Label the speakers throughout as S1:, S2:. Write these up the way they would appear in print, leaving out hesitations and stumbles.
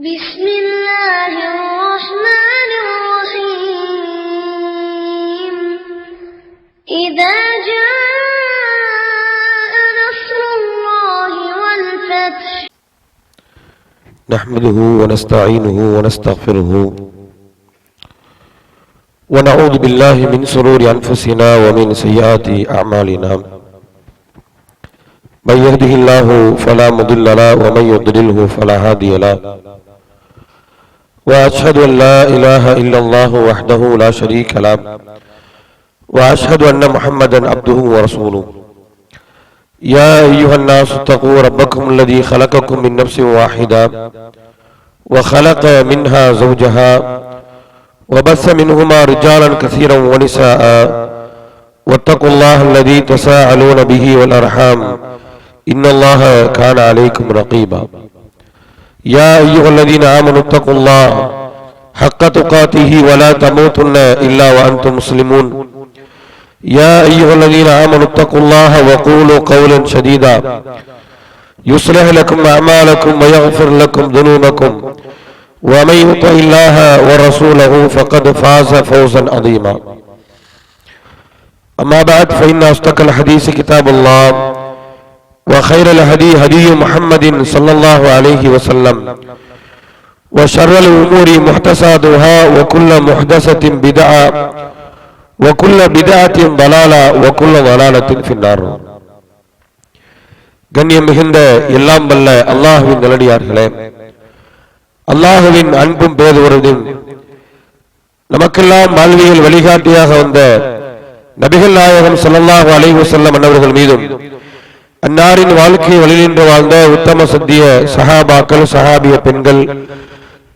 S1: بسم الله الرحمن الرحيم إذا جاء نصر الله والفتح
S2: نحمده ونستعينه ونستغفره ونعوذ بالله من شرور أنفسنا ومن سيئات أعمالنا من يهده الله فلا مضل له ومن يضلله فلا هادي له وأشهد أن لا إله إلا الله وحده لا شريك له وأشهد أن محمدا عبده ورسوله يا أيها الناس اتقوا ربكم الذي خلقكم من نفس واحدة وخلق منها زوجها وبث منهما رجالا كثيرا ونساء واتقوا الله الذي تساءلون به والأرحام إن الله كان عليكم رقيبا يا أيها الذين آمنوا اتقوا الله حق تقاته ولا تموتن إلا وأنتم مسلمون يا أيها الذين آمنوا اتقوا الله وقولوا قولا سديدا يصلح لكم أعمالكم ويغفر لكم ذنوبكم ومن يطع الله ورسوله فقد فاز فوزا عظيما أما بعد فإن أصدق الحديث كتاب الله وخير الهدي هدي محمد صلى الله عليه وسلم وشر الأمور محدثاتها وكل محدثة بدعة وكل بدعة ضلالة وكل ضلالة في النار. கண்ணியம் மிகுந்த எல்லாம் வல்ல அல்லாஹ்வின் நல்லடியார்களே, அல்லாஹ்வின் அன்பும் பேருவரும் நமக்கெல்லாம் வாழ்வியல் வழிகாட்டியாக வந்த நபிகள் நாயகம் ஸல்லல்லாஹு அலைஹி வஸல்லம் அன்னவர்கள் மீதும் அன்னாரின் வாழ்க்கையை வழிநின்று வாழ்ந்த உத்தம சத்திய சஹாபாக்கள், சஹாபிய பெண்கள்,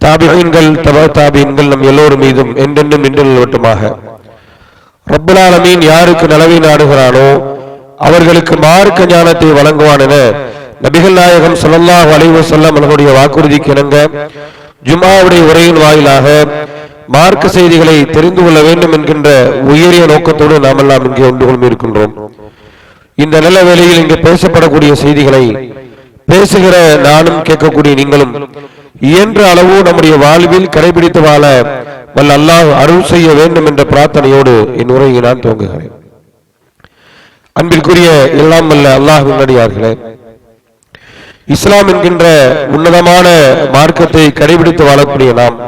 S2: தாபிஈன்கள், தபா தாபிஈன்கள் நம் எல்லோரும் மீதும் என்றென்றும் நின்று நிலவட்டுமாக. ரப்புல் ஆலமீன் யாருக்கு நலவை நாடுகிறானோ அவர்களுக்கு மார்க்க ஞானத்தை வழங்குவான் என நபிகள் நாயகம் ஸல்லல்லாஹு அலைஹி வஸல்லம் அவர்களுடைய வாக்குறுதிக்கு இணங்க ஜும்ஆவுடைய உரையின் வாயிலாக மார்க்க செய்திகளை தெரிந்து கொள்ள வேண்டும் என்கின்ற உயரிய நோக்கத்தோடு நாமெல்லாம் இங்கே ஒன்று கொண்டு இருக்கின்றோம். இந்த நல்ல வேளையில் இங்கு பேசப்படக்கூடிய செய்திகளை பேசுகிற நானும் கேட்கக்கூடிய நீங்களும் இயன்ற அளவு நம்முடைய வாழ்வில் கடைபிடித்து வாழ வல்ல அல்லாஹ் அருள் செய்ய வேண்டும் என்ற பிரார்த்தனையோடு என் உரையை நான் துவங்குகிறேன். அன்பிற்குரிய எல்லாம் வல்ல அல்லாஹ்வின் நல்லடியார்களே, இஸ்லாம் என்கின்ற உன்னதமான மார்க்கத்தை கடைபிடித்து வாழக்கூடிய நாம்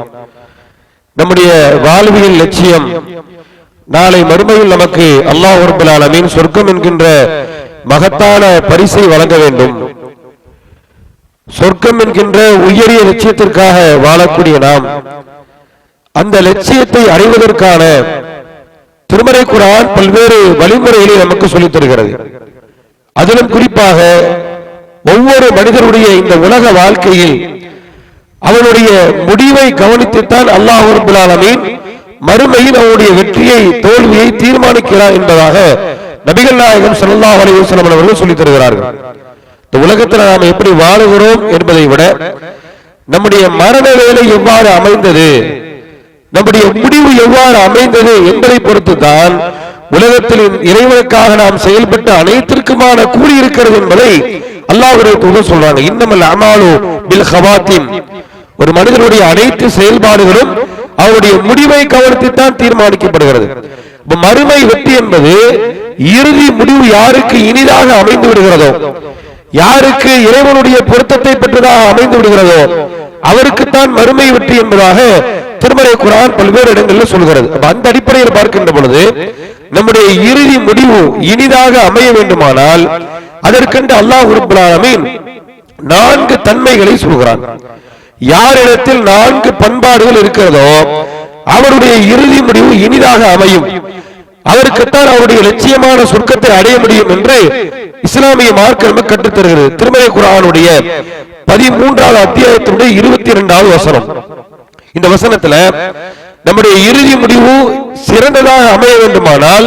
S2: நம்முடைய வாழ்வியல் லட்சியம் நாளை மறுமையில் நமக்கு அல்லாஹ் ரப்பல் ஆலமீன் சொர்க்கம் என்கின்ற மகத்தான பரிசை வழங்க வேண்டும். சொர்க்கம் என்கின்ற உயரிய லட்சியத்திற்காக வாழக்கூடிய நாம் அந்த லட்சியத்தை அடைவதற்கான திருமறை குர்ஆன் பல்வேறு வழிமுறைகளை நமக்கு சொல்லித் தருகிறது. அதிலும் குறிப்பாக ஒவ்வொரு மனிதனுடைய இந்த உலக வாழ்க்கையில் அவனுடைய முடிவை கவனித்துத்தான் அல்லாஹ் ரப்பல் ஆலமீன் மறுமையில் அவருடைய வெற்றியை தோல்வியை தீர்மானிக்கிறார் என்பதாக நபிகள் நாயகம் ஸல்லல்லாஹு அலைஹி வஸல்லம் அவர்கள் சொல்லித் தருகிறார்கள். இந்த உலகத்தில் நாம் எப்படி வாழுகிறோம் என்பதை விட நம்முடைய மரண வேலை எவ்வாறு அமைந்தது, நம்முடைய முடிவு எவ்வாறு அமைந்தது என்பதை பொறுத்துதான் உலகத்தில் இறைவனுக்காக நாம் செயல்பட்ட அனைத்திற்குமான கூலி இருக்கிறது என்பதை அல்லாஹ்வுடைய தூதர் சொல்றாங்க. இன்னமல் அமாலு பில் ஹவாத்திம், ஒரு மனிதனுடைய அனைத்து செயல்பாடுகளும் அவருடைய முடிவை கவனித்துத்தான் தீர்மானிக்கப்படுகிறது. மறுமை வெற்றி என்பது இறுதி முடிவு யாருக்கு இனிதாக அமைந்து விடுகிறதோ, யாருக்கு இறைவனுடைய பொருத்தத்தை பெற்றதாக அமைந்து விடுகிறதோ அவருக்குத்தான் மறுமை வெற்றி என்பதாக திருமறை குர்ஆன் பல்வேறு இடங்களில் சொல்கிறது. அந்த அடிப்படையில் பார்க்கின்ற பொழுது நம்முடைய இறுதி முடிவு இனிதாக அமைய வேண்டுமானால் அதற்கென்று அல்லாஹ் ரப்பல் ஆலமீன் 4 தன்மைகளை சொல்கிறான். யாரிடத்தில் 4 பண்பாடுகள் இருக்கிறதோ அவருடைய இறுதி முடிவு இனிதாக அமையும், அதற்குத்தான் அவருடைய லட்சியமான சொர்க்கத்தை அடைய முடியும் என்று இஸ்லாமிய மார்க்கம் கற்றுத் தருகிறது. திருமறை குர்ஆனுடைய 13வது அத்தியாயத்தினுடைய 22வது வசனம். இந்த வசனத்துல நம்முடைய இறுதி முடிவு சிறந்ததாக அமைய வேண்டுமானால்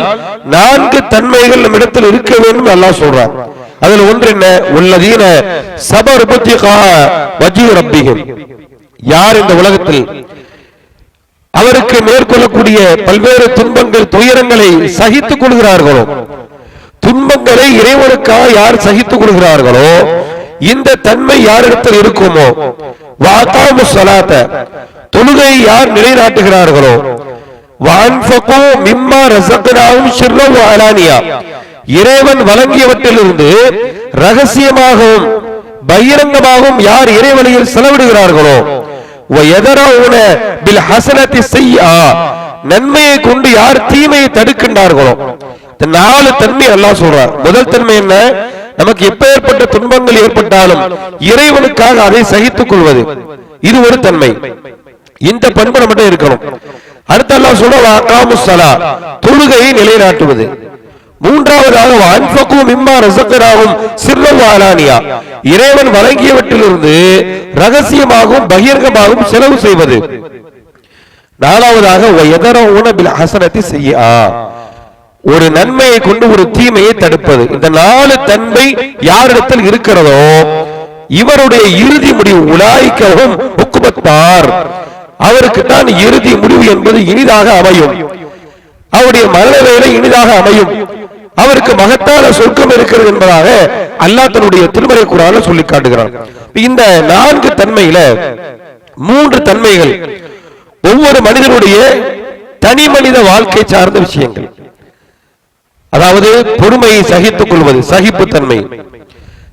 S2: 4 தன்மைகள் நம் இடத்தில் இருக்க வேண்டும் அல்லாஹ் சொல்றார். அதுல ஒன்று என்ன? உள்ளதீன சபர் புத்திகா வஜி ரப்பிஹிம், யார் இந்த உலகத்தில் அவருக்கு மேற்கொள்ளக்கூடிய பல்வேறு துன்பங்கள் துயரங்களை சகித்துக் கொள்கிறார்களோ, துன்பங்களை இறைவனுக்காக யார் சகித்துக் கொள்கிறார்களோ இந்த தன்மை யாரிடத்தில் இருக்குமோ வஅகாமு ஸலாத்த, தொழுகை யார் நிலைநாட்டுகிறார்களோ, வஅன்ஃபகு மிம்மா ரஸக்னாஹும் ஸிர்ரன் வ அலானியா, இறைவன் வழங்கியவற்றிலிருந்து ரகசியமாகவும் பகிரங்கமாகவும் யார் இறைவழியில் செலவிடுகிறார்களோ, வயதரவுன பில் ஹஸனத்தி ஸய்யா, நன்மையை கொண்டு யார் தீமையை தடுக்கின்றார்களோ. இந்த 4 தன்மை அல்லாஹ் சொல்றார். முதல் தன்மை என்ன? நமக்கு எப்பேற்பட்ட துன்பங்கள் ஏற்பட்டாலும் இறைவனுக்காக அதை சகித்துக் கொள்வது, இது ஒரு தன்மை. இந்த பண்பு நம்மகிட்ட இருக்கணும். அடுத்து அல்லாஹ் சொல்ற வஅகாமு ஸலா, தொழுகையை நிலைநாட்டுவது. மூன்றாவதாக வஅன்ஃபகு மிம்மா ரஸக்னாஹும் ஸிர்ரன் வ அலானியா, இறைவன் வழங்கியவற்றிலிருந்து ரகசியமாகவும் பகிரங்கமாகவும் செலவு செய்வது. நாலாவதாக வயதரவுன பில் ஹஸனத்தி ஸய்யா, ஒரு நன்மையை கொண்டு ஒரு தீமையை தடுப்பது. இந்த 4 தன்மை யாரிடத்தில் இருக்கிறதோ இவருடைய இறுதி முடிவு உலாயிக்கவும் உக்குபத்தார், அவருக்கு தான் இறுதி முடிவு என்பது இனிதாக அமையும், அவருடைய மரண வேலை இனிதாக அமையும், அவருக்கு மகத்தான சொர்க்கம் இருக்கிறது என்பதாக அல்லாஹ் தன்னுடைய திருமறை குர்ஆனில் சொல்லி காட்டுகிறார். இந்த 4 தன்மையில 3 தன்மைகள் ஒவ்வொரு மனிதனுடைய தனி மனித வாழ்க்கை சார்ந்த விஷயங்கள். அதாவது பொறுமையை சகித்துக் கொள்வது, சகிப்புத்தன்மை,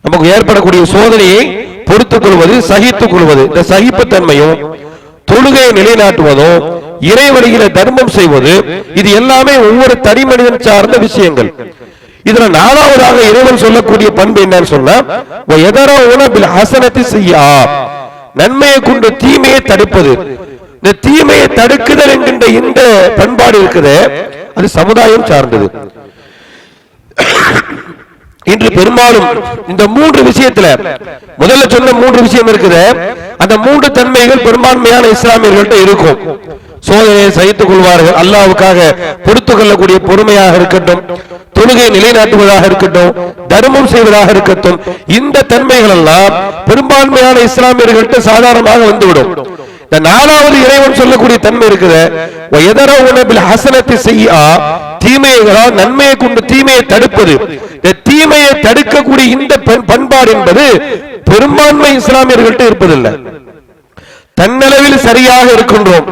S2: நமக்கு ஏற்படக்கூடிய சோதனையை பொறுத்துக் கொள்வது, சகித்துக் கொள்வது. இந்த சகிப்புத்தன்மையும் தொழுகையை நிலைநாட்டுவதும் இறைவழியில தர்மம் செய்வது, இது எல்லாமே ஒவ்வொரு தனி மனிதன் சார்ந்த விஷயங்கள். இதுல 4வதாக இறைவன் சொல்லக்கூடிய பண்பு என்னன்னு சொன்னா வயதரவுன பில் ஹஸனத்தி ஸய்யா, நன்மையை கொண்டு தீமையை தடுப்பது. இந்த தீமையை தடுக்குதல் என்கின்ற இந்த பண்பாடு இருக்குது, அது சமுதாயம் சார்ந்தது. இன்று பெரும்பாலும் இந்த 3 விஷயத்துல முதல்ல சொன்ன 3 விஷயம் இருக்குது, அந்த 3 தன்மைகள் பெரும்பான்மையான இஸ்லாமியர்கள்ட்ட இருக்கும். சோதனையை சகித்துக் கொள்வார்கள், அல்லாஹ்வுக்காக பொறுத்துக் கொள்ளக்கூடிய பொறுமையாக இருக்கட்டும், தொழுகை நிலைநாட்டுவதாக இருக்கட்டும், தர்மம் செய்வதாக இருக்கட்டும், இந்த தன்மைகள் எல்லாம் பெரும்பான்மையான இஸ்லாமியர்கள்ட்ட சாதாரணமாக வந்துவிடும். இந்த 4வது இறைவன் சொல்லக்கூடிய தன்மை இருக்குது, வயதரவுன பில் ஹஸனத்தி ஸய்யா, தீமைகளால் நன்மையை கொண்டு தீமையை தடுப்பது. இந்த தீமையை தடுக்கக்கூடிய இந்த பண்பாடு என்பது பெரும்பான்மை இஸ்லாமியர்கள்ட்ட இருப்பதில்லை. தன்னளவில் சரியாக இருக்கின்றோம்,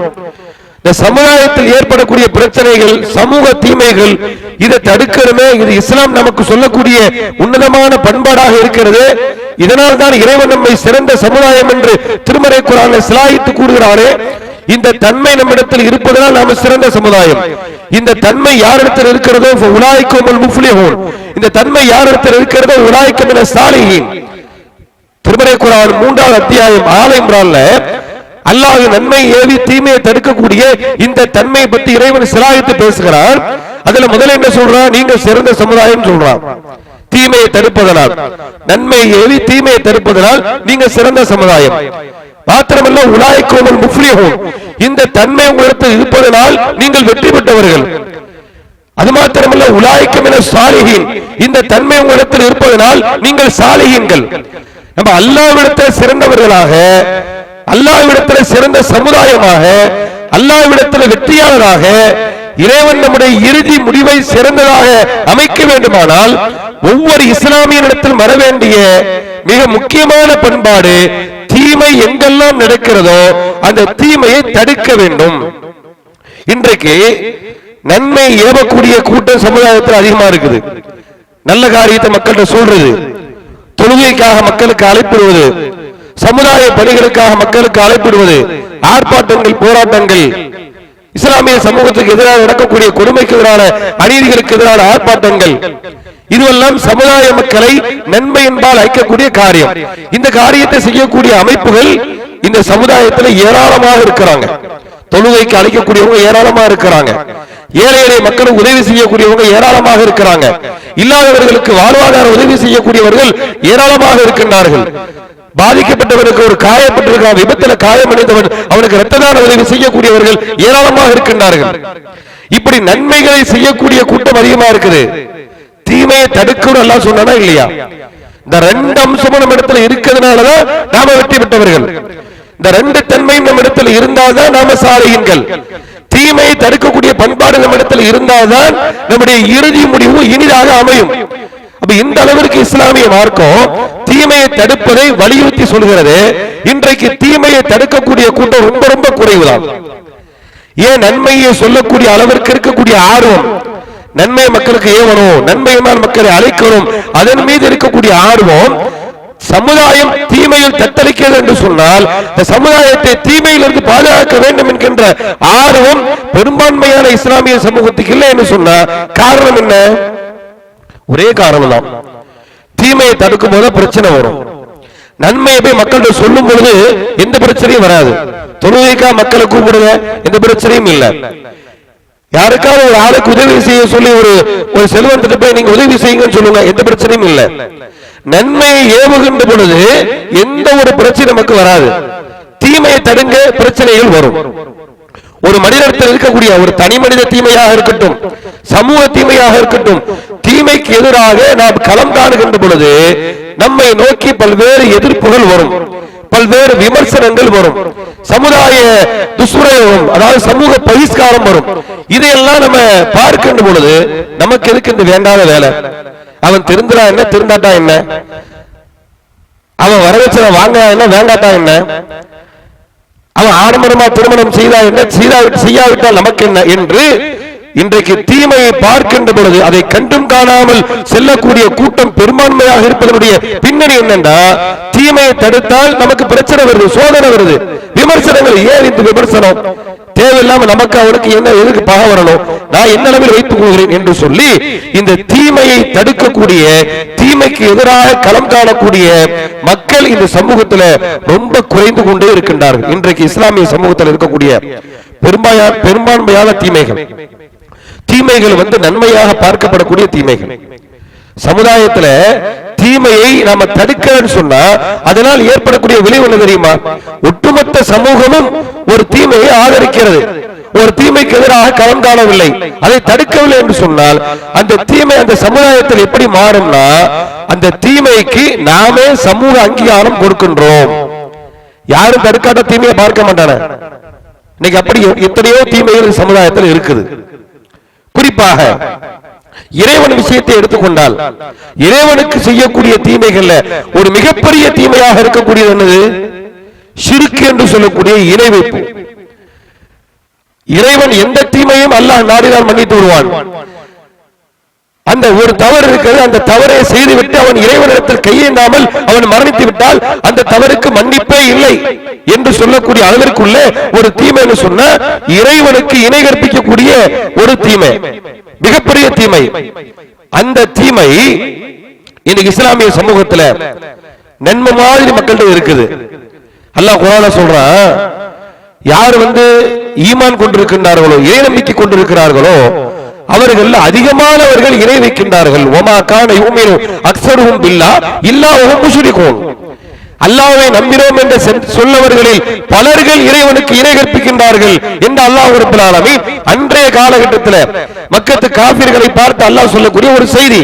S2: இந்த சமுதாயத்தில் ஏற்படக்கூடிய பிரச்சனைகள், சமூக தீமைகள், இதை தடுக்கணுமே, இது இஸ்லாம் நமக்கு சொல்லக்கூடிய உன்னதமான பண்பாடாக இருக்கிறது. இதனால் தான் இறைவன் நம்மை சிறந்த சமுதாயம் என்று திருமறை குர்ஆனில் சிலாயித்து கூறுகிறாரே. இந்த தன்மை நம்மிடத்தில் இருப்பதனால் நாம் சிறந்த சமுதாயம். இந்த தன்மை யாரிடத்தில் இருக்கிறதோ உலாயிக்குமுல் முஃப்லிஹூன், இந்த தன்மை யாரிடத்தில் இருக்கிறதோ உலாயிக்கு மினஸ் சாலிஹீன். திருமறை குர்ஆன் 3வது அத்தியாயம் ஆல இம்ரான்ல அல்லாஹ் நன்மை ஏவி தீமையை தடுக்கக்கூடிய இந்த தன்மையை பற்றி இறைவன் சிலாயித்து பேசுகிறார். அதுல முதல்ல என்ன சொல்றான்? நீங்க சிறந்த சமுதாயம் சொல்றான். தீமையை தடுப்பதனால், நன்மை ஏவி தீமையை தடுப்பதனால் நீங்க சிறந்த சமுதாயம். மாத்திரமல்ல உலாயிக்குமுல் முஃப்லிஹூன், இந்த தன்மை உங்களிடத்தில் இருப்பதனால் நீங்கள் வெற்றி பெற்றவர்கள். அது மாத்திரமல்ல உலாயிக்கு மினஸ் சாலிஹீன், இந்த தன்மை உங்களிடத்தில் இருப்பதனால் நீங்கள் சாலிஹீன்கள். நம்ம அல்லாஹ்விடத்தில் சிறந்தவர்களாக, அல்லாஹ்விடத்தில் சிறந்த சமுதாயமாக, அல்லாஹ்விடத்தில் வெற்றியாளராக, இறைவன் நம்முடைய இறுதி முடிவை சிறந்ததாக அமைக்க வேண்டுமானால் ஒவ்வொரு இஸ்லாமியனிடத்தில் வர வேண்டிய மிக முக்கியமான பண்பாடு, தீமை எங்கெல்லாம் நடக்கிறதோ அந்த தீமையை தடுக்க வேண்டும். இன்றைக்கு நன்மை ஏவக்கூடிய கூட்டம் சமுதாயத்தில் அதிகமா இருக்குது. நல்ல காரியத்தை மக்கள்கிட்ட சொல்றது, தொழுகைக்காக மக்களுக்கு அழைப்பிடுவது, சமுதாய பணிகளுக்காக மக்களுக்கு அழைப்பிடுவது, ஆர்ப்பாட்டங்கள், போராட்டங்கள், இஸ்லாமிய சமூகத்துக்கு எதிராக நடக்கக்கூடிய கொடுமைக்கு எதிரான, அநீதிகளுக்கு எதிரான ஆர்ப்பாட்டங்கள், இதுவெல்லாம் சமுதாய மக்களை நன்மை என்பால் ஐக்கக்கூடிய காரியம். இந்த காரியத்தை செய்யக்கூடிய அமைப்புகள் இந்த சமுதாயத்தில் ஏராளமாக இருக்கிறாங்க. தொழுகைக்கு அழைக்கக்கூடியவங்க ஏராளமாக இருக்கிறாங்க. ஏழை எளிய மக்களுக்கு உதவி செய்யக்கூடியவங்க ஏராளமாக இருக்கிறாங்க. இல்லாதவர்களுக்கு வாழ்வாதார உதவி செய்யக்கூடியவர்கள் ஏராளமாக இருக்கின்றார்கள். பாதிக்கப்பட்டவனுக்கு ஒரு காயப்பட்டிருக்கிறான், விபத்துல காயமடைந்தவன், அவனுக்கு இரத்த தான உதவி செய்யக்கூடியவர்கள் ஏராளமாக இருக்கின்றார்கள். இப்படி நன்மைகளை செய்யக்கூடிய கூட்டம் அதிகமா இருக்குது. தீமையை தடுக்கணும் எல்லாம் சொன்னா இல்லையா? இந்த 2 அம்சமும் நம்ம இடத்துல இருக்கிறதுனாலதான் நாம வெற்றி பெற்றவர்கள். இந்த 2 தன்மையும் நம்ம இடத்துல இருந்தால்தான் நாம சாலிஹீன்கள். தீமையை தடுக்கக்கூடிய பண்பாடு நம்ம இடத்துல இருந்தால்தான் நம்முடைய இறுதி முடிவு இனிதாக அமையும். அப்ப இந்த அளவிற்கு இஸ்லாமிய மார்க்கம் தீமையை தடுப்பதை வலியுறுத்தி சொல்கிறது. இன்றைக்கு தீமையை தடுக்கக்கூடிய கூட்டம் ரொம்ப ரொம்ப குறைவுதான். ஏன் நன்மையை சொல்லக்கூடிய அளவிற்கு இருக்கக்கூடிய ஆர்வம், நன்மை மக்களுக்கு ஏவணும், நன்மையினால் மக்களை அழைக்கணும், அதன் மீது இருக்கக்கூடிய ஆர்வம், சமுதாயம் தீமையில் தத்தளிக்கிறது என்று சொன்னால் இந்த சமுதாயத்தை தீமையிலிருந்து பாதுகாக்க வேண்டும் என்கின்ற ஆர்வம் பெரும்பான்மையான இஸ்லாமிய சமூகத்துக்கு இல்லை என்று சொன்ன காரணம் என்ன? ஒரே காரணம் தான், தீமையை தடுக்கும் போது பிரச்சனை வரும். நன்மையை போய் மக்கள்கிட்ட சொல்லும் பொழுது எந்த பிரச்சனையும் வராது. தொழுகைக்கா மக்களை கூப்பிடுங்க, எந்த பிரச்சனையும் இல்லை. யாருக்காவது ஒரு ஆளுக்கு உதவி செய்ய சொல்லி ஒரு செல்வந்திட்ட போய் நீங்க உதவி செய்யுங்கன்னு சொல்லுங்க, எந்த பிரச்சனையும் இல்லை. நன்மையை ஏவுகின்ற பொழுது எந்த ஒரு பிரச்சனை நமக்கு வராது. தீமையை தடுங்க பிரச்சனைகள் வரும். ஒரு மனிதத்தில் இருக்கக்கூடிய ஒரு தனி மனித தீமையாக இருக்கட்டும், சமூக தீமையாக இருக்கட்டும், தீமைக்கு எதிராக நாம் களம் காணுகின்ற பொழுது நம்மை நோக்கி பல்வேறு எதிர்ப்புகள் வரும், பல்வேறு விமர்சனங்கள் வரும், சமுதாய துஷ்பிரயோகம், அதாவது சமூக பகிஷ்காரம் வரும். இதையெல்லாம் நம்ம பார்க்கின்ற பொழுது நமக்கு எதுக்கு இந்த வேண்டாத வேலை? அவன் திருந்தா என்ன, திருந்தாட்டா என்ன, அவன் வரவச்சனை வாங்க என்ன, வேண்டாட்டா என்ன, அவன் ஆடம்பரமா திருமணம் செய்தா என்ன, செய்யாவிட்டால் நமக்கு என்ன என்று இன்றைக்கு தீமையை பார்க்கின்ற பொழுது அதை கண்டும் காணாமல் செல்லக்கூடிய கூட்டம் பெரும்பான்மையாக இருப்பதனுடைய பின்னணி என்னன்னா, தீமையை தடுத்தால் நமக்கு பிரச்சனை வருது, சோதனை வருது, விமர்சனங்கள். ஏன் இந்த விமர்சனம் தேவையில்லாம நமக்கு அவனுக்கு என்ன, எதுக்கு பகை வரணும், நான் என்ன அளவில் வைத்துக் கொள்கிறேன் என்று சொல்லி இந்த தீமையை தடுக்கக்கூடிய, தீமைக்கு எதிராக களம் காணக்கூடிய மக்கள் இந்த சமூகத்தில் ரொம்ப குறைந்து கொண்டே இருக்கின்றார்கள். இன்றைக்கு இஸ்லாமிய சமூகத்தில் இருக்கக்கூடிய பெரும்பான்மையான தீமைகள் நன்மையாக பார்க்கப்படக்கூடிய தீமைகள். சமுதாயத்துல தீமையை நாம தடுக்கன்னு சொன்னா அதனால் ஏற்படக்கூடிய விளைவு என்ன தெரியுமா? ஒட்டுமொத்த சமூகமும் ஒரு தீமையை ஆதரிக்கிறது, ஒரு தீமைக்கு எதிராக களம் காணவில்லை, அதை தடுக்கவில்லை என்று சொன்னால் அந்த தீமை அந்த சமுதாயத்தில் எப்படி மாறும்னா, அந்த தீமைக்கு நாமே சமூக அங்கீகாரம் கொடுக்கின்றோம். யாரும் தடுக்காத தீமையை பார்க்க மாட்டான. இன்னைக்கு அப்படி எத்தனையோ தீமைகள் சமுதாயத்தில் இருக்குது. குறிப்பாக இறைவன் விஷயத்தை எடுத்துக்கொண்டால் இறைவனுக்கு செய்யக்கூடிய தீமைகள்ல ஒரு மிகப்பெரிய தீமையாக இருக்கக்கூடியது என்னது? ஷிர்க் என்று சொல்லக்கூடிய இணை வைப்பு. இறைவன் எந்த தீமையும் அல்லாஹ் நாடினால் மன்னித்து விடுவான். அந்த ஒரு தவறு இருக்கிறது, அந்த தவறை செய்துவிட்டு அவன் இறைவனிடத்தில் கையேந்தாமல் அவன் மரணித்து விட்டால் அந்த தவறுக்கு மன்னிப்பே இல்லை என்று சொல்லக்கூடிய அளவிற்குள்ள ஒரு தீமை என்று சொன்ன இறைவனுக்கு இணை கற்பிக்கக்கூடிய ஒரு தீமை, மிகப்பெரிய தீமை. அந்த தீமை இன்னைக்கு இஸ்லாமிய சமூகத்தில் நன்மை மாதிரி மக்கள்கிட்ட இருக்குது. அல்லாஹ் குர்ஆன்ல சொல்றான், யார் ஈமான் கொண்டிருக்கின்றார்களோ, இறை நம்பிக்கை கொண்டிருக்கிறார்களோ அவர்கள் அதிகமானவர்கள் இணை வைக்கின்றார்கள். ஒமா கான யுமினு அக்ஸருஹும் பில்லாஹ் இல்லா வஹும் முஷ்ரிகூன். அல்லாஹ்வை நம்பினோம் என்று சொல்லவர்களில் பலர்கள் இறைவனுக்கு இணை கற்பிக்கின்றார்கள் என்று அல்லாஹ் ரப்பல் ஆலமீன் அன்றைய காலகட்டத்தில் மக்கத்து காபிர்களை பார்த்து அல்லாஹ் சொல்லக்கூடிய ஒரு செய்தி.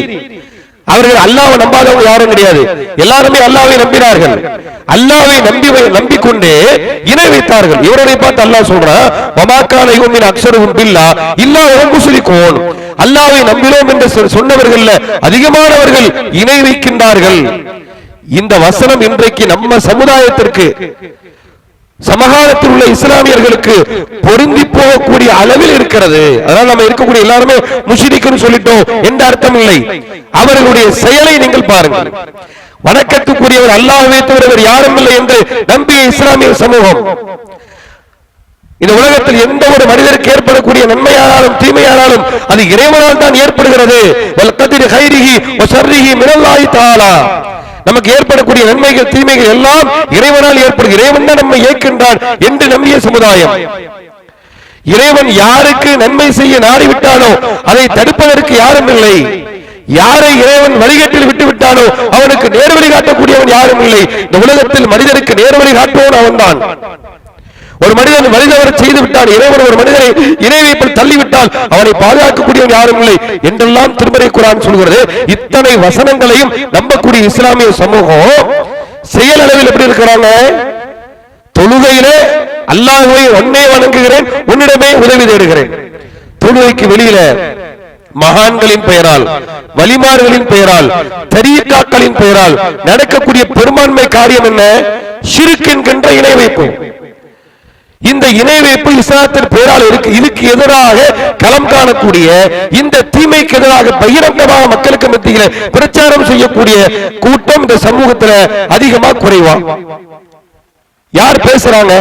S2: அவர்கள் அல்லாஹ்வை நம்பாதவங்க யாரும் கிடையாது, எல்லாருமே அல்லாஹ்வை நம்பினார்கள். அல்லாஹ்வை நம்பிக்கொண்டே இணை வைத்தார்கள். இவரை பார்த்து அல்லாஹ் சொல்றான், வமா கான யுமினு அக்ஸருஹும் பில்லாஹ் இல்லா வஹும் முஷ்ரிகூன். அல்லாஹ்வை நம்பினோம் என்று சொன்னவர்கள் அதிகமானவர்கள் இணை வைக்கின்றார்கள். இந்த வசனம் இன்றைக்கு நம்ம சமுதாயத்திற்கு, சமகாலத்தில் உள்ள இஸ்லாமியர்களுக்கு பொருந்தி போகக்கூடிய அளவில் இருக்கிறது. அதனால் நம்ம இருக்கக்கூடிய எல்லாருமே முஷ்ரிக்குன்னு சொல்லிட்டோம் என்ற அர்த்தம் இல்லை. அவர்களுடைய செயலை நீங்கள் பாருங்கள். வணக்கத்துக்குரியவர் அல்லாஹ்வை தவிர யாரும் இல்லை என்று நம்பிய இஸ்லாமிய சமூகம் இந்த உலகத்தில் எந்த ஒரு மனிதருக்கு ஏற்படக்கூடிய நன்மையானாலும் தீமையானாலும் அது இறைவனால் தான் ஏற்படுகிறது. வல் கத்ரி கைரிஹி வ ஷர்ரிஹி மினல்லாஹி தஆலா. நமக்கு ஏற்படக்கூடிய நன்மைகள் தீமைகள் எல்லாம் இறைவனால் ஏற்படுகிறது, இறைவன் தான் நம்மை இயக்கின்றான் என்று நம்பிய சமுதாயம். இறைவன் யாருக்கு நன்மை செய்ய நாடிவிட்டானோ அதை தடுப்பதற்கு யாரும் இல்லை. யாரை இறைவன் வழிகாட்டில் விட்டு விட்டானோ அவனுக்கு நேர்வழி காட்டக்கூடியவன் யாரும் இல்லை. இந்த உலகத்தில் மனிதனுக்கு நேர்வழி காட்டுவன் அவன் தான். ஒரு மனிதன் வழிதவறு செய்து விட்டான், இறைவன் ஒரு மனிதனை இணை வைப்பில் தள்ளிவிட்டால் அவனை பாதுகாக்கக்கூடியவன் யாரும் இல்லை என்றெல்லாம் திருமறை குர்ஆன் சொல்கிறது. இத்தனை வசனங்களையும் நம்பக்கூடிய இஸ்லாமிய சமூகம் செயல் அளவில் எப்படி இருக்கிறாங்க? தொழுகையிலே அல்லாஹ்வை ஒன்னே வணங்குகிறேன், உன்னிடமே உதவி தேடுகிறேன். தொழுகைக்கு வெளியில மகான்களின் பெயரால், வலிமார்களின் பெயரால், தரீக்காக்களின் பெயரால் நடக்கக்கூடிய பெரும்பான்மை காரியம் என்ன? ஷிர்க் என்கின்ற இணை வைப்பு. இந்த இணை வைப்பு இஸ்லாத்தின் பெயரால் இருக்கு. இதுக்கு எதிராக களம் காணக்கூடிய, இந்த தீமைக்கு எதிராக பகிரங்கமாக மக்களுக்கு மத்தியில் பிரச்சாரம் செய்யக்கூடிய கூட்டம் இந்த சமூகத்தில் அதிகமா குறைவா? யார் பேசுறாங்க?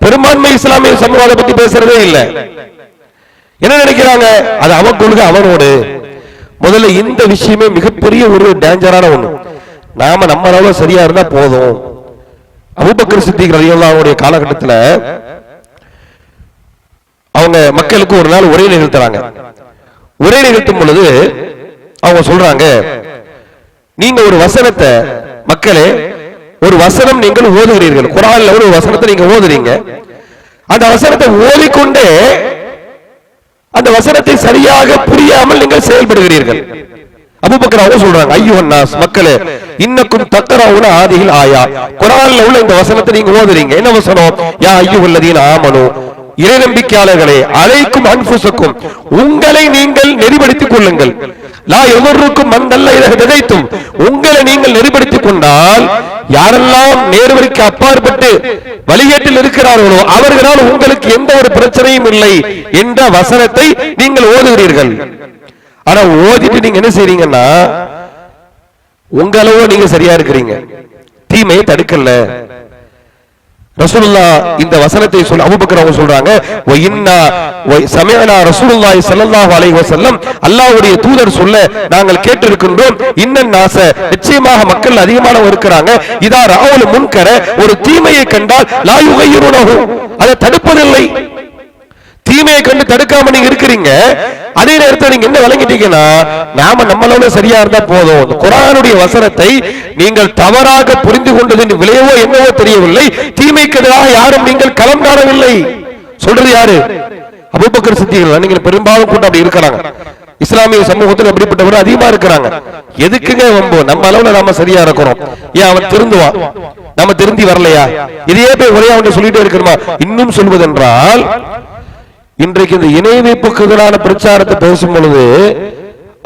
S2: பெரும்பான்மை இஸ்லாமிய சமூகம் அதை பத்தி பேசுறதே இல்லை. என்ன நினைக்கிறாங்க? அது அவன் கொள்கை, அவனோடு. முதல்ல இந்த விஷயமே மிகப்பெரிய ஒரு டேஞ்சரான ஒண்ணு. நாம நம்ம அளவு சரியா இருந்தா போதும். அபூபக்கர் சித்திக் ரலியல்லாஹு அன்ஹு காலகட்டத்தில் அவங்க மக்களுக்கு ஒரு நாள் உரை நிகழ்த்துறாங்க. உரை நிகழ்த்தும் பொழுது அவங்க சொல்றாங்க, நீங்க ஒரு வசனத்தை, மக்களே ஒரு வசனம் நீங்கள் ஓதுகிறீர்கள், குர்ஆன்ல ஒரு வசனத்தை நீங்க ஓதுறீங்க. அந்த வசனத்தை ஓதிக்கொண்டே அந்த வசனத்தை சரியாக புரியாமல் நீங்கள் செயல்படுகிறீர்கள். அபூபக்கர் அவங்க சொல்றாங்க, அய்யுஹன் நாஸ், மக்களே, இன்னக்கும் தக்ரவுன ஆதிஹில் ஆயா, குர்ஆன்ல உள்ள இந்த வசனத்தை நீங்க ஓதுறீங்க. என்ன வசனம்? யா அய்யுஹல்லதீன ஆமனு, இறை நம்பிக்கையாளர்களே, அலைக்கும் அன்ஃபுஸக்கும், உங்களை நீங்கள் நெறிப்படுத்திக் கொள்ளுங்கள். லா யதுர்ருக்கும் மன் தல்ல இதா ஹதைத்தும், உங்களை நீங்கள் நெறிப்படுத்திக் கொண்டால் யாரெல்லாம் நேர்வழிக்கு அப்பாற்பட்டு வழிகேட்டில் இருக்கிறார்களோ அவர்களால் உங்களுக்கு எந்த ஒரு பிரச்சனையும் இல்லை என்ற வசனத்தை நீங்கள் ஓதுகிறீர்கள். ஆனா ஓதிட்டு நீங்க என்ன செய்றீங்கன்னா, உங்களவோ நீங்க சரியா இருக்கிறீங்க, தீமையை தடுக்கல. ரசூலுல்லாஹ் இந்த வசனத்தை சொல்ல அபூபக்கர் அவங்க சொல்றாங்க, வ இன்னா வ சமிஅனா ரசூலுல்லாஹி ஸல்லல்லாஹு அலைஹி வஸல்லம், அல்லாஹ்வுடைய தூதர் சொல்ல நாங்கள் கேட்டிருக்கின்றோம். இன்னன் நாஸ, நிச்சயமாக மக்கள் அதிகமானவங்க இருக்கிறாங்க, இதா ரஅவுல் முன்கர, ஒரு தீமையை கண்டால் லா யுகையிருனஹு, அதை தடுப்பதில்லை. தீமையை கண்டு தடுக்காம நீங்க இருக்கிறீங்க. அதே நேரத்தில் நீங்க என்ன விளங்கிட்டீங்கன்னா, நாம நம்மளோட சரியா இருந்தா போதும். குர்ஆனுடைய வசனத்தை நீங்கள் தவறாக புரிந்து கொண்டதின் விளைவோ என்னவோ தெரியவில்லை, தீமைக்கு எதிராக யாரும் நீங்கள் களம் காணவில்லை. சொல்றது யாரு? அபூபக்கர் சித்திக். நீங்க பெரும்பாலும் கூட்டம் அப்படி இருக்கிறாங்க. இஸ்லாமிய சமூகத்தில் அப்படிப்பட்டவர்கள் அதிகமா இருக்கிறாங்க. எதுக்குங்க வம்பு? நம்ம அளவுல நாம சரியா இருக்கிறோம், ஏன் அவன் திருந்துவான், நம்ம திருந்தி வரலையா? இதையே போய் ஒரே அவன் சொல்லிட்டே இருக்கணுமா? இன்னும் சொல்வதென்றால், இன்றைக்கு இந்த இணை வைப்புக்கு எதிரான பிரச்சாரத்தை பேசும் பொழுது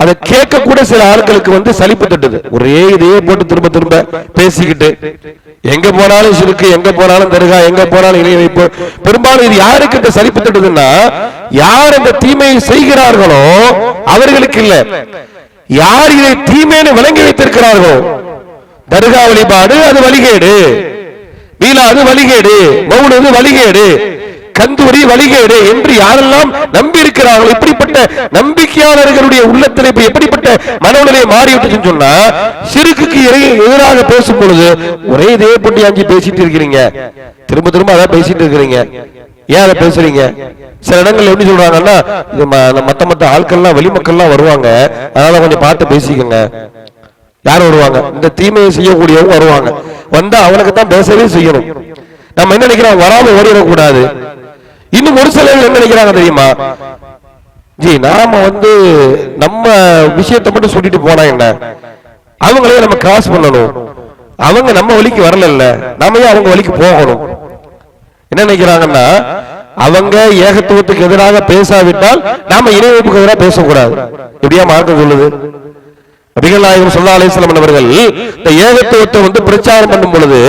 S2: அதை கேட்க கூட சில ஆட்களுக்கு சலிப்பு தட்டுது. ஒரே இதையே போட்டு திரும்ப திரும்ப பேசிக்கிட்டு, எங்க போனாலும் சிறுக்கு, எங்க போனாலும் தர்கா, எங்க போனாலும் இணை வைப்பு. பெரும்பாலும் இது யாருக்கு இந்த சலிப்பு தட்டுதுன்னா, யார் இந்த தீமையை செய்கிறார்களோ அவர்களுக்கு இல்ல, யார் இதை தீமைன்னு விளங்கி வைத்திருக்கிறார்களோ, தர்கா வழிபாடு அது வழிகேடு, மீலாது வழிகேடு, மௌனது வழிகேடு, கந்தூரி வழிகேடு என்று யாரெல்லாம் நம்பி இருக்கிறார்கள், இப்படிப்பட்ட நம்பிக்கையாளர்களுடைய உள்ளத்தில் எப்படிப்பட்ட மனநிலையை மாறிவிட்டு சொன்னா, சிறுக்குக்கு எதிராக பேசும் பொழுது ஒரே இதே போட்டு அஞ்சு பேசிட்டு இருக்கிறீங்க, திரும்ப திரும்ப அதான் பேசிட்டு இருக்கிறீங்க, ஏன் அதை பேசுறீங்க? சில இடங்கள்ல எப்படி சொல்றாங்கன்னா, மத்த ஆட்கள்லாம் வெளிமக்கள்லாம் வருவாங்க, அதனால கொஞ்சம் பார்த்து பேசிக்கங்க. யார் வருவாங்க? இந்த தீமையை செய்யக்கூடியவங்க வருவாங்க, வந்தா அவனுக்கு தான் பேசவே செய்யணும். நம்ம என்ன நினைக்கிறோம், வராம ஓடிடக்கூடாது. இன்னும் ஒரு சிலர் என்ன நினைக்கிறாங்க தெரியுமா, ஜி நாம நம்ம விஷயத்தை மட்டும் சொல்லிட்டு போனா என்ன, அவங்களே நம்ம கிராஸ் பண்ணணும், அவங்க நம்ம வழிக்கு வரல, நாம அவங்க வழிக்கு போகணும். என்ன நினைக்கிறாங்கன்னா, அவங்க ஏகத்துவத்துக்கு எதிராக பேசாவிட்டால் நாம இணை வைப்புக்கு எதிராக பேசக்கூடாது. எப்படியா மார்க்கம் சொல்லுது? நபிகள் நாயகம் ஸல்லல்லாஹு அலைஹி வஸல்லம் அவர்கள் இந்த ஏகத்துவத்தை பிரச்சாரம் பண்ணும் பொழுது,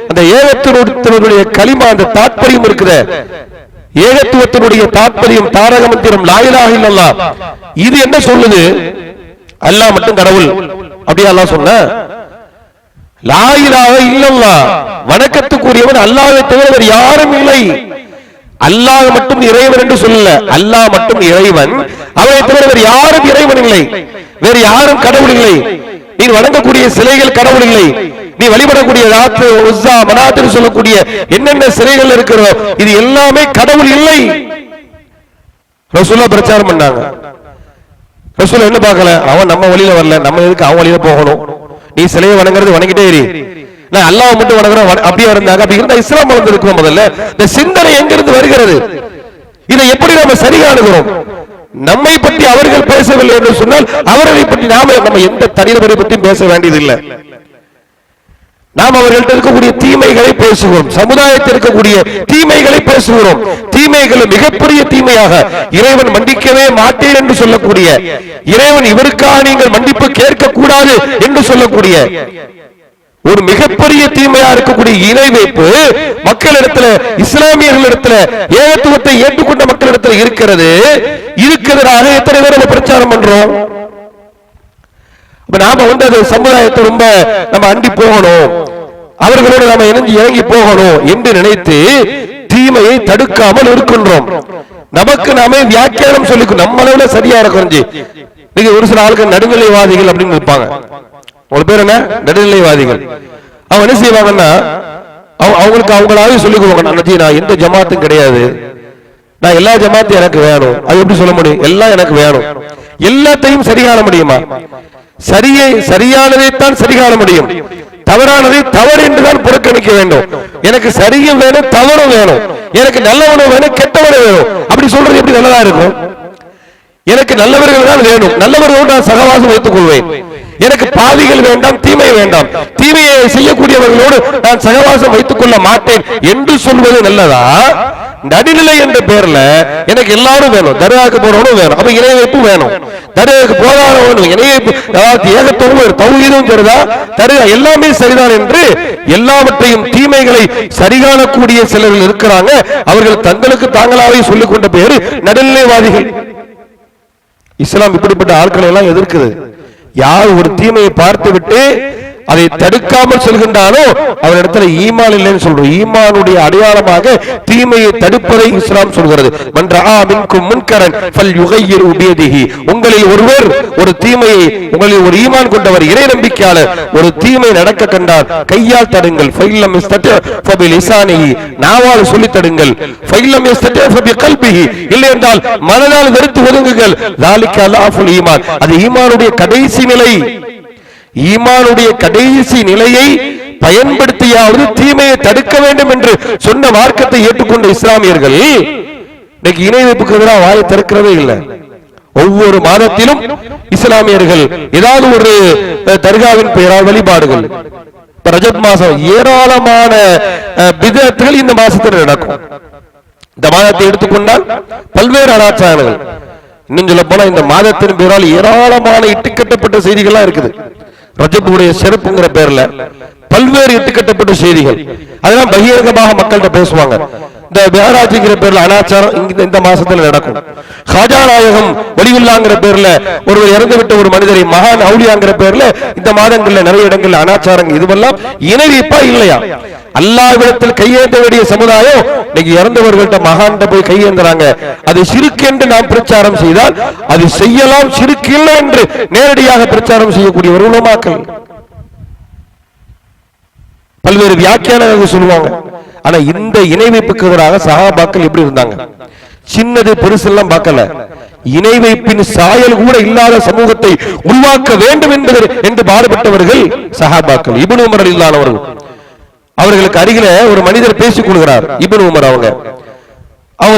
S2: அந்த ஏகத்துவத்தினுடைய கலிமா, அந்த தாத்பரியம் இருக்குது, ஏகத்துவத்தினுடைய தாத்பரியம், தாரக மந்திரம் லா இலாஹ இல்லல்லாஹ், இது என்ன சொல்லுது? அல்லாஹ் மட்டும் கடவுள். அப்படியே அல்லாஹ் சொன்ன, லா இலாஹ இல்லல்லாஹ், வணக்கத்துக்குரியவன் அல்லாஹ்வை தவிர வேறு யாரும் இல்லை. அல்லாஹ் மட்டும் இறைவன் என்று சொல்லல, அல்லாஹ் மட்டும் இறைவன், அவனை தவிர வேறு யாரும் இறைவன் இல்லை, வேறு யாரும் கடவுள் இல்லை. நீ வணங்கக்கூடிய சிலைகள் கடவுள் இல்லை, நீ வழிபடக்கூடிய ராத்து உஸ்ஸா மனாத்து சொல்லக்கூடிய என்னென்ன சிலைகள் இருக்கிறதோ இது எல்லாமே கடவுள் இல்லை. ரசூலுல்லாஹ் பிரச்சாரம் பண்ணாங்க. ரசூலுல்லாஹ் என்ன பார்க்கல, அவன் நம்ம வழியில வரல, நம்ம எதுக்கு அவன் வழியில போகணும்? நீ சிலையை வணங்குறது வணங்கிட்டே இரு, நான் அல்லாஹ் மட்டும் வணங்குறோம் அப்படியே இருந்தாங்க. அப்படி இருந்தா இஸ்லாம் வளர்ந்திருக்கும். முதல்ல இந்த சிந்தனை எங்கிருந்து வருகிறது, இதை எப்படி நம்ம சரியானுகிறோம்? நம்மை பற்றி அவர்கள் பேசவில்லை என்று சொன்னால் அவர்களை பற்றி நம்ம எந்த தனிநபரை பற்றியும் பேச வேண்டியதில்லை. நாம் அவர்கள்ட்ட இருக்கக்கூடிய தீமைகளை பேசுகிறோம், சமுதாயத்தில் இருக்கக்கூடிய தீமைகளை பேசுகிறோம். தீமைகள் மிகப்பெரிய தீமையாக இறைவன் மன்னிக்கவே மாட்டேன் என்று சொல்லக்கூடிய, இறைவன் இவருக்காக நீங்கள் மன்னிப்பு கேட்க கூடாது என்று சொல்லக்கூடிய ஒரு மிகப்பெரிய தீமையா இருக்கக்கூடிய இணை வைப்பு மக்களிடத்துல, இஸ்லாமியர்களிடத்துல, ஏகத்துவத்தை ஏற்றுக்கொண்ட மக்களிடத்துல இருக்கிறதாக எத்தனை பேர் நம்ம பிரச்சாரம் பண்றோம்? நாம அது சமுதாயத்தை ரொம்ப நம்ம அண்டி போகணும், அவர்களோடு நாம இறங்கி போகணும் என்று நினைத்து தீமையை தடுக்காமல் இருக்கின்றோம். நமக்கு நாமே வியாக்கியானம் சொல்லிக்கணும், நம்ம அளவுல சரியா இருக்கணும். நீங்க ஒரு சில ஆளுக்கு நடுநிலைவாதிகள் அப்படின்னு இருப்பாங்க. ஒரு பேர் என்ன? நடுநிலைவாதிகள். அவங்க என்ன செய்வாங்கன்னா, அவங்களுக்கு அவங்களாவே சொல்லிக்குவாங்க, நான் எந்த ஜமாத்தும் கிடையாது, நான் எல்லா ஜமாத்தையும் எனக்கு வேணும். அது எப்படி சொல்ல முடியும்? எல்லாம் எனக்கு வேணும். எல்லாத்தையும் சரி காண முடியுமா? சரியானதைத்தான் சரி காண முடியும், தவறானதை தவறு என்றுதான் புறக்கணிக்க வேண்டும். எனக்கு சரியும் வேணும், தவறும் வேணும், எனக்கு நல்லவனும் வேணும், கெட்டவனும் வேணும். அப்படி சொல்றது எப்படி நல்லதா இருக்கும்? எனக்கு நல்லவர்கள் தான் வேணும், நல்லவர்களோடு நான் சகவாசம் வைத்துக் கொள்வேன். எனக்கு பாவிகள் வேண்டாம், தீமை வேண்டாம், தீமையை செய்யக்கூடியவர்களோடு நான் சகவாசம் வைத்துக் கொள்ள மாட்டேன் என்று சொல்வது நல்லதா? நடுநிலை என்ற பேர்ல எனக்கு எல்லாரும் வேணும், தர்காவுக்கு போறவனும் வேணும், அப்ப இணை வைப்பு வேணும், தர்காவுக்கு போகாதவனும் இணை வைப்பு, ஏகத்துவம் தௌஹீதும் சரிதான், தர்கா எல்லாமே சரிதான் என்று எல்லாவற்றையும் தீமைகளை சரிகாணக்கூடிய சிலர்கள் இருக்கிறாங்க. அவர்கள் தங்களுக்கு தாங்களாவே சொல்லிக் கொண்ட பேரு நடுநிலைவாதிகள். இஸ்லாம் இப்படிப்பட்ட ஆட்களை எல்லாம் எதிர்க்குது. யார் ஒரு தீமையை பார்த்து விட்டு அதை தடுக்காமல் சொல்கின்றானோ அவரிடத்துல ஈமான் இல்லைன்னு சொல்றோம். ஈமானுடைய அடையாளமாக தீமையை தடுப்பதை இஸ்லாம் சொல்கிறது. உங்களில் ஒருவர் ஒரு தீமையை, உங்களில் ஒரு ஈமான் கொண்டவர், இறை நம்பிக்கையாளர் ஒரு தீமை நடக்க கண்டால் கையால் தடுங்கள், நாவால் சொல்லி தடுங்கள், இல்லை என்றால் மனதால் வெறுத்து ஒதுங்குங்கள். அது ஈமானுடைய கடைசி நிலை. ஈமானுடைய கடைசி நிலையை பயன்படுத்தியாவது தீமையை தடுக்க வேண்டும் என்று சொன்ன மார்க்கத்தை ஏற்றுக்கொண்ட இஸ்லாமியர்கள் இன்னைக்கு இணை வைப்புக்கு எதிராக வாயை திறக்கிறதே இல்லை. ஒவ்வொரு மாதத்திலும் இஸ்லாமியர்கள் ஏதாவது ஒரு தர்காவின் பெயரால் வழிபாடுகள், ரஜப் மாசம் ஏராளமான பிதஅத்துகள் இந்த மாசத்தில் நடக்கும். இந்த மாதத்தை எடுத்துக்கொண்டால் பல்வேறு அனாச்சாரங்கள், இன்னும் சொல்ல போனா இந்த மாதத்தின் பெயரால் ஏராளமான இட்டுக்கட்டப்பட்ட செய்திகள்லாம் இருக்குது. ரஜபுடைய சிறப்புங்கிற பேர்ல பல்வேறு இட்டுக்கட்டப்பட்ட செய்திகள், அதெல்லாம் பகிரங்கமாக மக்கள்கிட்ட பேசுவாங்க. இந்த மேராஜ்ங்கிற பேர்ல அனாச்சாரம் இந்த மாசத்துல நடக்கும். ஹாஜா நாயகம் வலியுல்லாங்கிற பேர்ல ஒருவர் இறந்துவிட்ட ஒரு மனிதரை மகான் அவுலியாங்கிற பேர்ல இந்த மாதங்கள்ல நிறைய இடங்கள்ல அனாச்சாரங்கள். இதுவெல்லாம் இணை வைப்பா இல்லையா? அல்லாஹ்விடத்தில் கையேந்த வேண்டிய சமுதாயம் இன்னைக்கு இறந்தவர்கள்ட்ட மகான்கிட்ட போய் கையேந்துறாங்க. அது ஷிர்க் என்று நாம் பிரச்சாரம் செய்தால் அது செய்யலாம், ஷிர்க் இல்லை என்று நேரடியாக பிரச்சாரம் செய்யக்கூடிய ஒரு உலமாக்கள் பல்வேறு வியாக்கியானங்கள் சொல்லுவாங்க. ஆனா இந்த இணை வைப்புக்கு எதிராக சஹாபாக்கள் எப்படி இருந்தாங்க? சின்னது பெருசு எல்லாம் பார்க்கல, இணை வைப்பின் சாயல் கூட இல்லாத சமூகத்தை உருவாக்க வேண்டும் என்று பாடுபட்டவர்கள் சஹாபாக்கள். இப்னு உமர் ரலியல்லாஹு அன்ஹு அவர்களுக்கு அருகில ஒரு மனிதர் பேசிக் கொள்கிறார். இப்னு உமர் அவங்க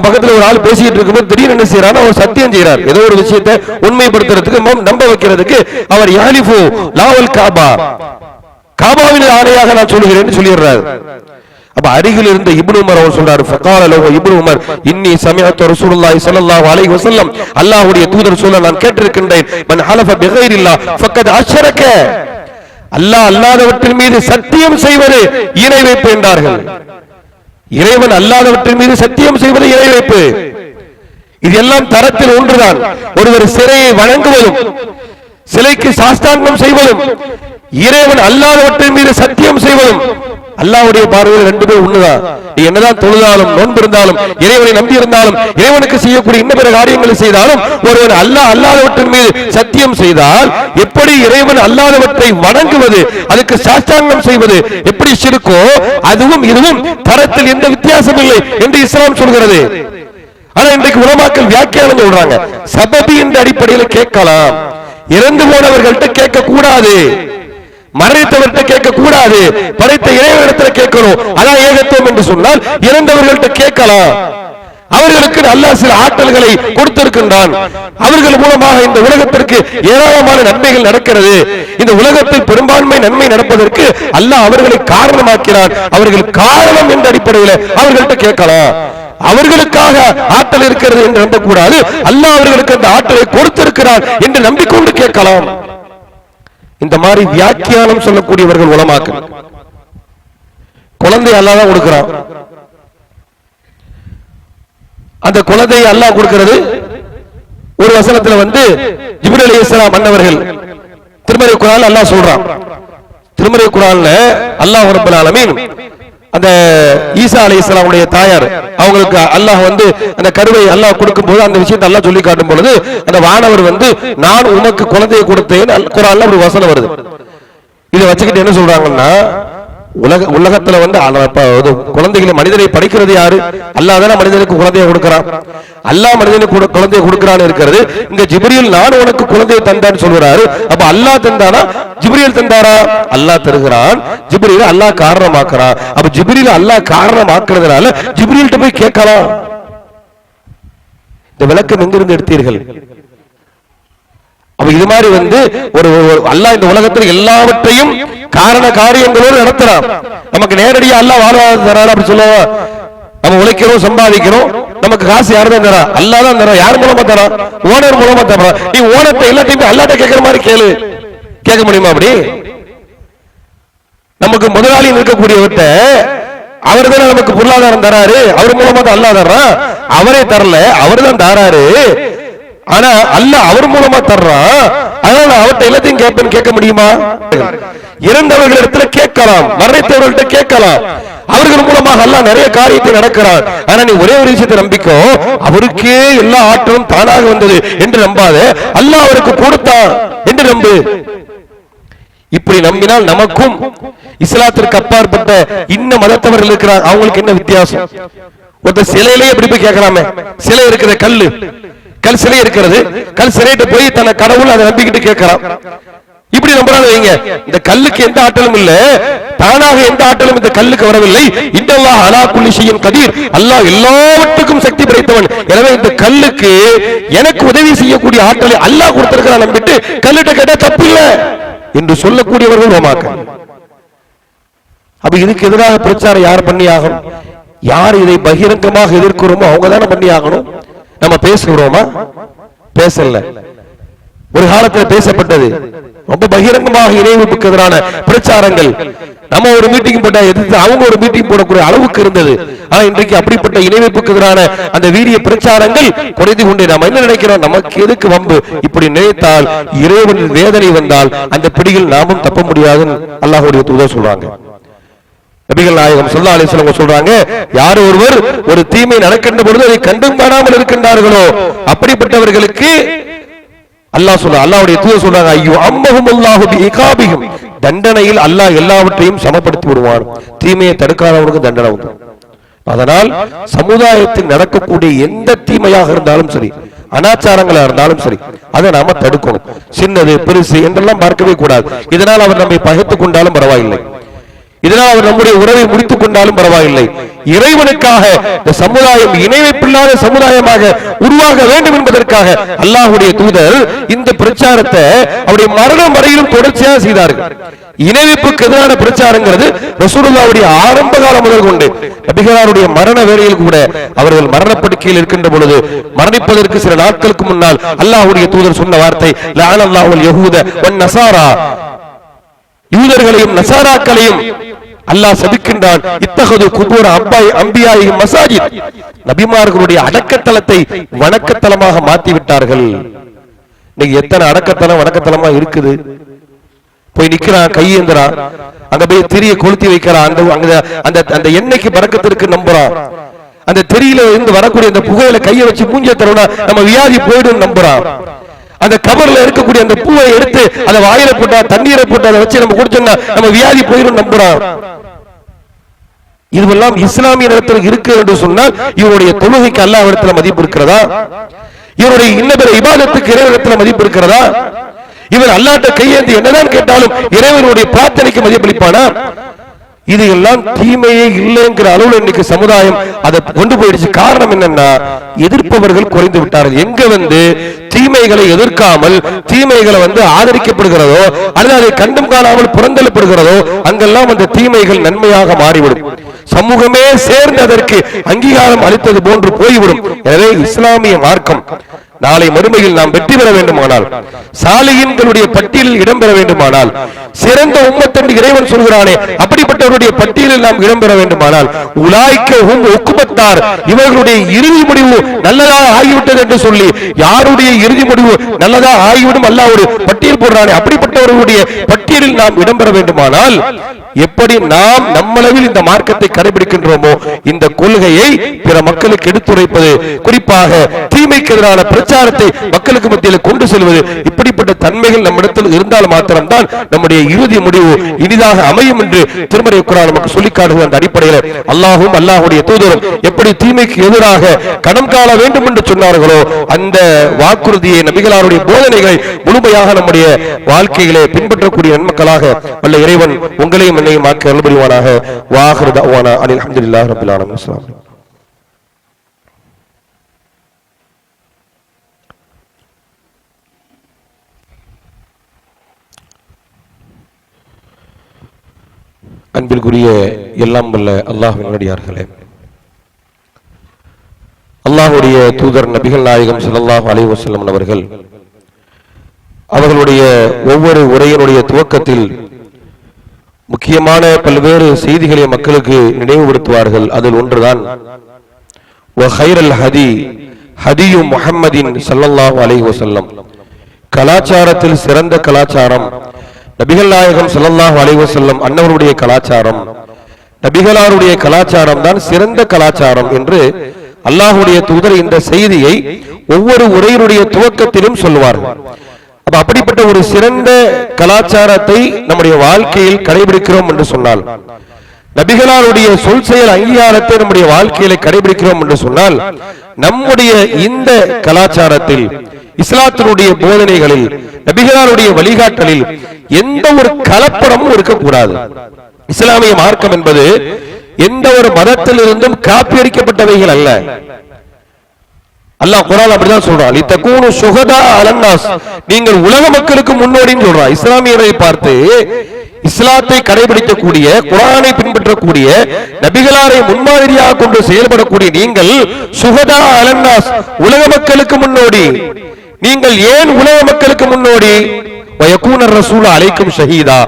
S2: பக்கத்துல ஒரு ஆள் பேசிட்டு இருக்கும்போது திடீர்னு என்ன செய்யறாரு, அவர் சத்தியம் செய்யறார். ஏதோ ஒரு விஷயத்தை உண்மைப்படுத்துறதுக்கு, நம்ப வைக்கிறதுக்கு அவர் யாலிஃபு லாவல் காபா, காபாவின் ஆணையாக நான் சொல்லுகிறேன்னு சொல்லிடுறாரு. அப்ப அருகில் இருந்த இப்னு உமர் அவர் சொல்றாரு, ஃபகால லஹு இப்னு உமர் இன்னி சமிஅத்து ரசூலுல்லாஹி ஸல்லல்லாஹு அலைஹி வஸல்லம், அல்லாஹ்வுடைய தூதர் சொல்ல நான் கேட்டிருக்கின்றேன், மன் ஹலஃப பிகைரில்லாஹ் ஃபக்கத் அஷ்ரக, அல்லாஹ் அல்லாதவற்றின் மீது சத்தியம் செய்வது இணை வைப்பு என்றார்கள். இறைவன் அல்லாதவற்றின் மீது சத்தியம் செய்வது இணை வைப்பு. இது எல்லாம் தரத்தில் ஒன்றுதான். ஒருவர் சிலையை வணங்குவதும் சிலைக்கு சாஸ்தாங்கம் செய்வதும் இறைவன் அல்லாதவற்றின் மீது சத்தியம் செய்வதும் அல்லாஹ்வுடைய பார்வையில் ரெண்டு பேரும் ஒண்ணுதான். நீ என்னதான் தொழுதாலும் நோன்பு இருந்தாலும் இறைவனை நம்பி இருந்தாலும் இறைவனுக்கு செய்யக்கூடிய இன்ன பிற காரியங்களை செய்தாலும் ஒருவன் அல்லாதவற்றின் மீது சத்தியம் செய்தால் எப்படி இறைவன் அல்லாதவற்றை வணங்குவது, அதுக்கு சாஸ்தாங்கம் செய்வது எப்படி ஷிர்க்கோ அதுவும் இதுவும் தரத்தில் எந்த வித்தியாசம் இல்லை என்று இஸ்லாம் சொல்கிறது. ஆனா இன்றைக்கு உலமாக்கள் வியாக்கியானம் சொல்றாங்க, சபபி என்ற அடிப்படையில் கேட்கலாம், இறந்து போனவர்கள்ட்ட கேட்க கூடாது, மறைத்தவர்கிட்ட கேட்க கூடாது, படைத்த இறைவனிடத்தில் கேட்கணும். அதான் ஏகத்துவம் என்று சொன்னால் இறந்தவர்கள்ட்ட கேட்கலாம். அவர்களுக்கு அல்லாஹ் சில ஆற்றல்களை கொடுத்திருக்கின்றான். அவர்கள் மூலமாக இந்த உலகத்திற்கு ஏராளமான நன்மைகள் நடக்கிறது. இந்த உலகத்தில் பெரும்பான்மை நன்மை நடப்பதற்கு அல்லாஹ் அவர்களை காரணமாக்கிறான். அவர்கள் காரணம் என்ற அடிப்படையில் அவர்கள்ட்ட கேட்கலாம். அவர்களுக்காக ஆற்றல் இருக்கிறது என்று நம்பக்கூடாது. அல்லாஹ் அவர்களுக்கு அந்த ஆற்றலை கொடுத்திருக்கிறார் என்று நம்பிக்கொண்டு கேட்கலாம். இந்த மாதிரி வியாக்கியானம் சொல்லக்கூடியவர்கள் உலமாக்கள். குழந்தை அல்லாஹ் தான் கொடுக்கிறான். அந்த குழந்தையை அல்லாஹ் கொடுக்கிறது. ஒரு வசனத்துல ஜிப்ரீல் அலைஹிஸ்ஸலாம் அன்னவர்கள் திருமறை குர்ஆன்ல அல்லாஹ் சொல்றான். திருமறை குர்ஆன்ல அல்லாஹ் ரப்பல் ஆலமீன் அந்த ஈசா அலைஹிஸ்ஸலாமுடைய தாயார் அவங்களுக்கு அல்லாஹ் அந்த கருவை அல்லாஹ் கொடுக்கும் போது அந்த விஷயத்தை அல்லாஹ் சொல்லி காட்டும் பொழுது அந்த வானவர் நான் உனக்கு குழந்தையை கொடுத்தேன் குர்ஆன்ல ஒரு வசனம் வருது. இதை வச்சுக்கிட்டு என்ன சொல்றாங்கன்னா, உலகத்துல குழந்தைகளை மனிதனை படைக்கிறது யாரு? அல்லாஹ் தான மனிதனுக்கு குழந்தையை கொடுக்கிறான். அல்லாஹ் மனிதனுக்கு குழந்தையை கொடுக்கிறான்னு இருக்கிறது. இங்க ஜிப்ரீல் நான் உனக்கு குழந்தையை தந்தான்னு சொல்றாரு. அப்ப அல்லாஹ் தந்தானா ஜிப்ரீல் தந்தாரா? அல்லாஹ் தருகிறான். ஜிப்ரீல் அல்லாஹ் காரணமாக்குறான். அப்ப ஜிப்ரீல் அல்லாஹ் காரணமாக்குறதுனால ஜிப்ரீல்கிட்ட போய் கேட்கலாம். இந்த விளக்கம் எங்கிருந்து எடுத்தீர்கள்? அப்ப இது மாதிரி ஒரு அல்லாஹ் இந்த உலகத்தில் எல்லாவற்றையும் காரண காரியங்களோடு நடத்துறான். நமக்கு நேரடியா அல்லாஹ் வாழ்வாதாரம் தரான் அப்படி சொல்லுவோம். நம்ம உழைக்கிறோம், சம்பாதிக்கிறோம், நமக்கு காசு யாரு தான் தரா? அல்லாஹ் தான் தரா. யார் மூலமா தரா? ஓனர் மூலமா தரா. நீ ஓனர்ட்ட எல்லாத்தையுமே அல்லாஹ்ட்ட கேட்கிற மாதிரி கேளு. கேட்க முடியுமா? அப்படி நமக்கு முதலாளி இருக்கக்கூடியவர்கிட்ட அவர் தானே நமக்கு பொருளாதாரம் தராரு. அவர் மூலமா தான் அல்லாஹ் தர்றான். அவரே தரல, அவர் தான் தராரு. ஆனா அல்லாஹ் அவர் மூலமா தர்றான். அதனால அவர்கிட்ட எல்லாத்தையும் கேட்பேன்னு கேட்க முடியுமா? இறந்தவர்களிடத்துல கேட்கலாம், மரணித்தவர்கள்ட்ட கேட்கலாம். அவர்கள் மூலமாக அல்லாஹ் நிறைய காரியத்தை நடக்கிறார். ஆனா நீ ஒரே ஒரு விஷயத்தை நம்பிக்கோ, அவருக்கே எல்லா ஆற்றலும் தானாக வந்தது என்று நம்பாத, அல்லாஹ் அவருக்கு கொடுத்தான் என்று நம்பு. இப்படி நம்பினால் நமக்கும் இஸ்லாத்திற்கு அப்பாற்பட்ட இன்ன மதத்தவர்கள் இருக்கிறார். அவங்களுக்கு என்ன வித்தியாசம்? ஒருத்தர் சிலையிலேயே எப்படி போய் கேட்கலாமே? சிலை இருக்கிற கல் சிலை இருக்கிறது, கல் சிலையிட்ட போய் தன்னை கடவுள் அதை நம்பிக்கிட்டு கேட்கிறான். இப்படி நம்புறாங்க. இந்த கல்லுக்கு எந்த ஆற்றலும் இல்ல, தானாக எந்த ஆற்றலும் இந்த கல்லுக்கு வரவில்லை. இன்னல்லாஹ் அலா குல்லி ஷைஇன் கதீர், அல்லாஹ் எல்லாவற்றுக்கும் சக்தி படைத்தவன். எனவே இந்த கல்லுக்கு எனக்கு உதவி செய்யக்கூடிய ஆற்றலை அல்லாஹ் கொடுத்திருக்கிறான் நம்பிட்டு கல்லுட்ட கேட்டா தப்பு இல்ல என்று சொல்லக்கூடியவர்கள் உலமாக்கள். அப்ப இதுக்கு எதிராக பிரச்சாரம் யார் பண்ணி ஆகணும்? யார் இதை பகிரங்கமாக எதிர்க்கிறோமோ அவங்க தானே பண்ணி ஆகணும். நம்ம பேசுகிறோமா? பேசல. ஒரு காலத்தில் பேசப்பட்டது ரொம்ப பகிரங்கமாக இறைவனுக்கு எதிரான பிரச்சாரங்கள். நம்ம ஒரு மீட்டிங் போட்டா எதிர்த்து அவங்க ஒரு மீட்டிங் போடக்கூடிய அளவுக்கு இருந்தது. ஆனா இன்றைக்கு அப்படிப்பட்ட இணைவுக்கு எதிரான அந்த வீரிய பிரச்சாரங்கள் குறைந்து கொண்டே நாம என்ன நினைக்கிறோம்? நமக்கு எதுக்கு வம்பு? இப்படி நினைத்தால் இறைவனின் வேதனை வந்தால் அந்த பிடியில் நாமும் தப்ப முடியாதுன்னு அல்லாஹ்வுடைய தூதர் சொல்றாங்க. நபிகள் நாயகம் ஸல்லல்லாஹு அலைஹி வஸல்லம் சொல்றாங்க, யார் ஒருவர் ஒரு தீமை நடக்கின்ற பொழுது அதை கண்டும் காணாமல் இருக்கின்றார்களோ அப்படிப்பட்டவர்களுக்கு அல்லாஹ் சொல்றான், அல்லாஹ்வுடைய தூதர் சொல்றாங்க, ஐயோ அம்மஹுமுல்லாஹு பிஇகாபிஹிம், தண்டனையில் அல்லாஹ் எல்லாவற்றையும் சமப்படுத்தி விடுவான். தீமையை தடுக்காதவனுக்கு தண்டனை உண்டு. அதனால் சமுதாயத்தில் நடக்கக்கூடிய எந்த தீமையாக இருந்தாலும் சரி, அனாச்சாரங்களா இருந்தாலும் சரி, அதை நாம தடுக்கணும். சின்னது பெருசு என்றெல்லாம் பார்க்கவே கூடாது. இதனால் அவர் நம்மை பகைத்துக் கொண்டாலும் பரவாயில்லை, இதனால் அவர் நம்முடைய உறவை முடித்துக் கொண்டாலும் பரவாயில்லை. இறைவனுக்காக இந்த சமுதாயம் இணைப்பில்லாத சமுதாயமாக உருவாக வேண்டும் என்பதற்காக அல்லாஹ்வுடைய தூதர் இந்த பிரச்சாரத்தை அவருடைய மரணம் வரையிலும் தொடர்ச்சியாக செய்தார்கள். இணைப்புக்கு எதிரான பிரச்சாரங்கிறது ரசூலுல்லாஹ்வுடைய ஆரம்ப காலம் முதல் கொண்டு நபிகளாருடைய மரண வேளையில் கூட அவர்கள் மரணப்படுக்கையில் இருக்கின்ற பொழுது மரணிப்பதற்கு சில நாட்களுக்கு முன்னால் அல்லாஹ்வுடைய தூதர் சொன்ன வார்த்தை, லஅனல்லாஹுல் யஹூத வன் நஸாரா, யூதர்களையும் நசாராக்களையும் அல்லாஹ் சபிக்கின்றான். இத்தகது குபூர் அம்பியாயிஹிம் மசாஜித், நபிமார்களுடைய அடக்கத்தலத்தை வணக்கத்தலமாக மாற்றி விட்டார்கள். இன்னைக்கு எத்தனை அடக்கத்தலம் வணக்கத்தலமா இருக்குது? போய் நிக்கிறான், கையேந்திரான், அங்க போய் திரிய கொளுத்தி வைக்கிறான், அந்த எண்ணெய்க்கு பறக்கத்திற்கு நம்புறான். அந்த திரியில இருந்து வரக்கூடிய அந்த புகையில கையை வச்சு மூஞ்ச தருவனா நம்ம வியாதி போயிடும் நம்புறான். அந்த கபர்ல இருக்கக்கூடிய அந்த பூவை எடுத்து அதை வாயில போட்டா, தண்ணீரை போட்டு அதை வச்சு நம்ம குடிச்சோம்னா நம்ம வியாதி போயிடும் நம்புறான். இதுவெல்லாம் இஸ்லாமிய இடத்தில் இருக்கு என்று சொன்னால் இவருடைய தொழுகைக்கு அல்லாஹ் இடத்துல மதிப்பு இருக்கிறதா? இவருடைய இன்னபிற இபாதத்துக்கு இறைவனிடத்துல மதிப்பு இருக்கிறதா? இவர் அல்லாஹ்ட்ட கையேந்தி என்னதான் கேட்டாலும் இறைவனுடைய பிரார்த்தனைக்கு மதிப்பளிப்பானா? இது எல்லாம் தீமையே இல்லைங்கிற அளவுல இன்னைக்கு சமுதாயம் அதை கொண்டு போயிடுச்சு. காரணம் என்னன்னா, எதிர்ப்பவர்கள் குறைந்து விட்டார்கள். எங்க தீமைகளை எதிர்க்காமல் தீமைகளை ஆதரிக்கப்படுகிறதோ அல்லது அதை கண்டும் காணாமல் புறந்தள்ளப்படுகிறதோ அங்கெல்லாம் அந்த தீமைகள் நன்மையாக மாறிவிடும். சமூகமே சேர்ந்து அதற்கு அங்கீகாரம் அளித்தது போன்று போய்விடும். எனவே இஸ்லாமிய மார்க்கம் நாளை மறுமையில் நாம் வெற்றி பெற வேண்டுமானால், சாலிஹீன்களுடைய பட்டியலில் இடம்பெற வேண்டுமானால், சிறந்த உம்மத் என்று இறைவன் சொல்கிறானே அப்படிப்பட்டவருடைய பட்டியலில் நாம் இடம்பெற வேண்டுமானால், உலாய்க்கவும் ஒக்குமத்தார் இவர்களுடைய இறுதி முடிவு நல்லதாக ஆகிவிட்டது என்று சொல்லி யாருடைய இறுதி முடிவு நல்லதாக ஆகிவிடும் அல்லாஹ் ஒரு பட்டியல் போடுறானே அப்படிப்பட்டவர்களுடைய பட்டியலில் நாம் இடம்பெற வேண்டுமானால், எப்படி நாம் நம்மளவில் இந்த மார்க்கத்தை கடைபிடிக்கின்றோமோ இந்த கொள்கையை பிற மக்களுக்கு எடுத்துரைப்பது, குறிப்பாக தீமைக்கு எதிரான பிரச்சாரத்தை மக்களுக்கு மத்தியில் கொண்டு செல்வது, இப்படிப்பட்ட தன்மைகள் நம்மிடத்தில் இருந்தால் மாத்திரம்தான் நம்முடைய இறுதி முடிவு இனிதாக அமையும் என்று திருமறை குர்ஆன் நமக்கு சொல்லிக் காட்டுகிற அந்த அடிப்படையில் அல்லாஹ்வும் அல்லாஹ்வுடைய தூதரும் எப்படி தீமைக்கு எதிராக கடம் காண வேண்டும் என்று சொன்னார்களோ அந்த வாக்குறுதியை, நபிகளாருடைய போதனைகளை முழுமையாக நம்முடைய வாழ்க்கையிலே பின்பற்றக்கூடிய நன்மக்களாக வல்ல இறைவன் உங்களையும் என்னையும் ஆக்கி அருள் புரிவானாக. வாஹிரு தஅவானா அனில் ஹம்துலில்லாஹி ரப்பில் ஆலமீன். அஸ்ஸலாமு அலைக்கும். அன்பிற்குரிய எல்லாம் வல்ல அல்லாஹ்வின் நல்லடியார்களே, அல்லாஹ்வுடைய தூதர் நபிகள் நாயகம் ஸல்லல்லாஹு அலைஹி வஸல்லம் அவர்கள் அவர்களுடைய ஒவ்வொரு உரையினுடைய துவக்கத்தில் முக்கியமான பல்வேறு செய்திகளை மக்களுக்கு நினைவுபடுத்துவார்கள். அதில் ஒன்றுதான் வஹைரல் ஹதி ஹதியு முஹம்மதின் ஸல்லல்லாஹு அலைஹி வஸல்லம், கலாச்சாரத்தில் சிறந்த கலாச்சாரம் நபிகள் நாயகம் ஸல்லல்லாஹு அலைஹி வஸல்லம் அன்னவருடைய கலாச்சாரம், நபிகளாருடைய கலாச்சாரம் தான் சிறந்த கலாச்சாரம் என்று அல்லாஹ்வுடைய தூதர் இந்த செய்தியை ஒவ்வொரு உரையினுடைய துவக்கத்திலும் சொல்லுவார்கள். அப்படிப்பட்ட ஒரு சிறந்த கலாச்சாரத்தை நம்முடைய வாழ்க்கையில் கடைபிடிக்கிறோம் என்று சொன்னால், நபிகளாருடைய சொல் செயல் அங்கீகாரத்தை நம்முடைய வாழ்க்கையில கடைபிடிக்கிறோம் என்று சொன்னால், நம்முடைய இந்த கலாச்சாரத்தில் இஸ்லாத்தினுடைய போதனைகளில் நபிகளாருடைய வழிகாட்டலில் எந்த ஒரு கலப்படமும் இருக்கக்கூடாது. இஸ்லாமிய மார்க்கம் என்பது எந்த ஒரு மதத்திலிருந்தும் காப்பியடிக்கப்பட்டவைகள் அல்ல. அல்லாஹ் குர்ஆன் அப்படிதான் சொல்றான், லிதகூனு ஷுஹதா அலன்னாஸ், நீங்கள் உலக மக்களுக்கு முன்னோடின்னு சொல்றான். இஸ்லாமியரை பார்த்து இஸ்லாத்தை கடைபிடிக்கக்கூடிய, குர்ஆனை பின்பற்றக்கூடிய, நபிகளாரை முன்மாதிரியாக கொண்டு செயல்படக்கூடிய நீங்கள் ஷுஹதா அலன்னாஸ், உலக மக்களுக்கு முன்னோடி. நீங்கள் ஏன் உலக மக்களுக்கு முன்னோடி? வயகூன ரசூல் அலைக்கும் ஷஹீதா,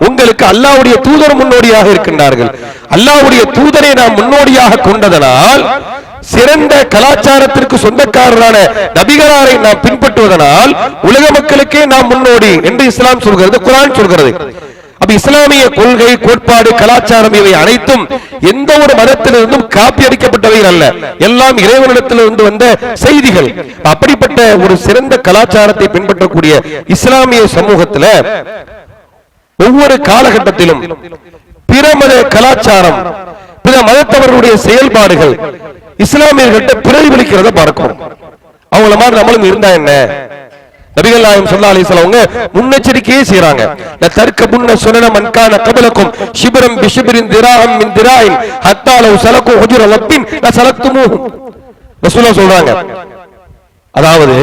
S2: உங்களுக்கு அல்லாஹ்வுடைய தூதர் முன்னோடியாக இருக்கின்றார்கள். அல்லாஹ்வுடைய தூதரை நாம் முன்னோடியாக கொண்டதனால், சிறந்த கலாச்சாரத்திற்கு சொந்தக்காரரான நபிகளாரை நாம் பின்பற்றுவதனால் உலக மக்களுக்கே நாம் முன்னோடி என்று இஸ்லாம் சொல்கிறது, குர்ஆன் சொல்கிறது. அப்ப இஸ்லாமிய கொள்கை, கோட்பாடு, கலாச்சாரம் இவை அனைத்தும் எந்த ஒரு மதத்திலிருந்தும் காப்பி அடிக்கப்பட்டவைகள் அல்ல, எல்லாம் இறைவனிடத்திலிருந்து வந்த செய்திகள். அப்படிப்பட்ட ஒரு சிறந்த கலாச்சாரத்தை பின்பற்றக்கூடிய இஸ்லாமிய சமூகத்தில் ஒவ்வொரு காலகட்டத்திலும் பிற மத கலாச்சாரம், பிற மதத்தவர்களுடைய செயல்பாடுகள் இஸ்லாமியர்கள்ட்ட பிரதிபலிக்கிறத பார்க்கிறோம். அவங்கள மாதிரி நம்மளும் இருந்தா என்ன? நபிகள் நாயகம் ஸல்லல்லாஹு அலைஹி வஸல்லம் அவங்க முன்னெச்சரிக்கையே செய்றாங்க. ல தர்கபுன்ன சுனன மன் கான கப்லக்கும் ஷிப்ரம் பிஷிப்ரின் திராஹம் மின் திராயின் ஹத்தா லவ் சலகு ஹுஜுர லப்பின் ல சலக்துமூஹு. ரசூலுல்லாஹ் சொல்றாங்க, அதாவது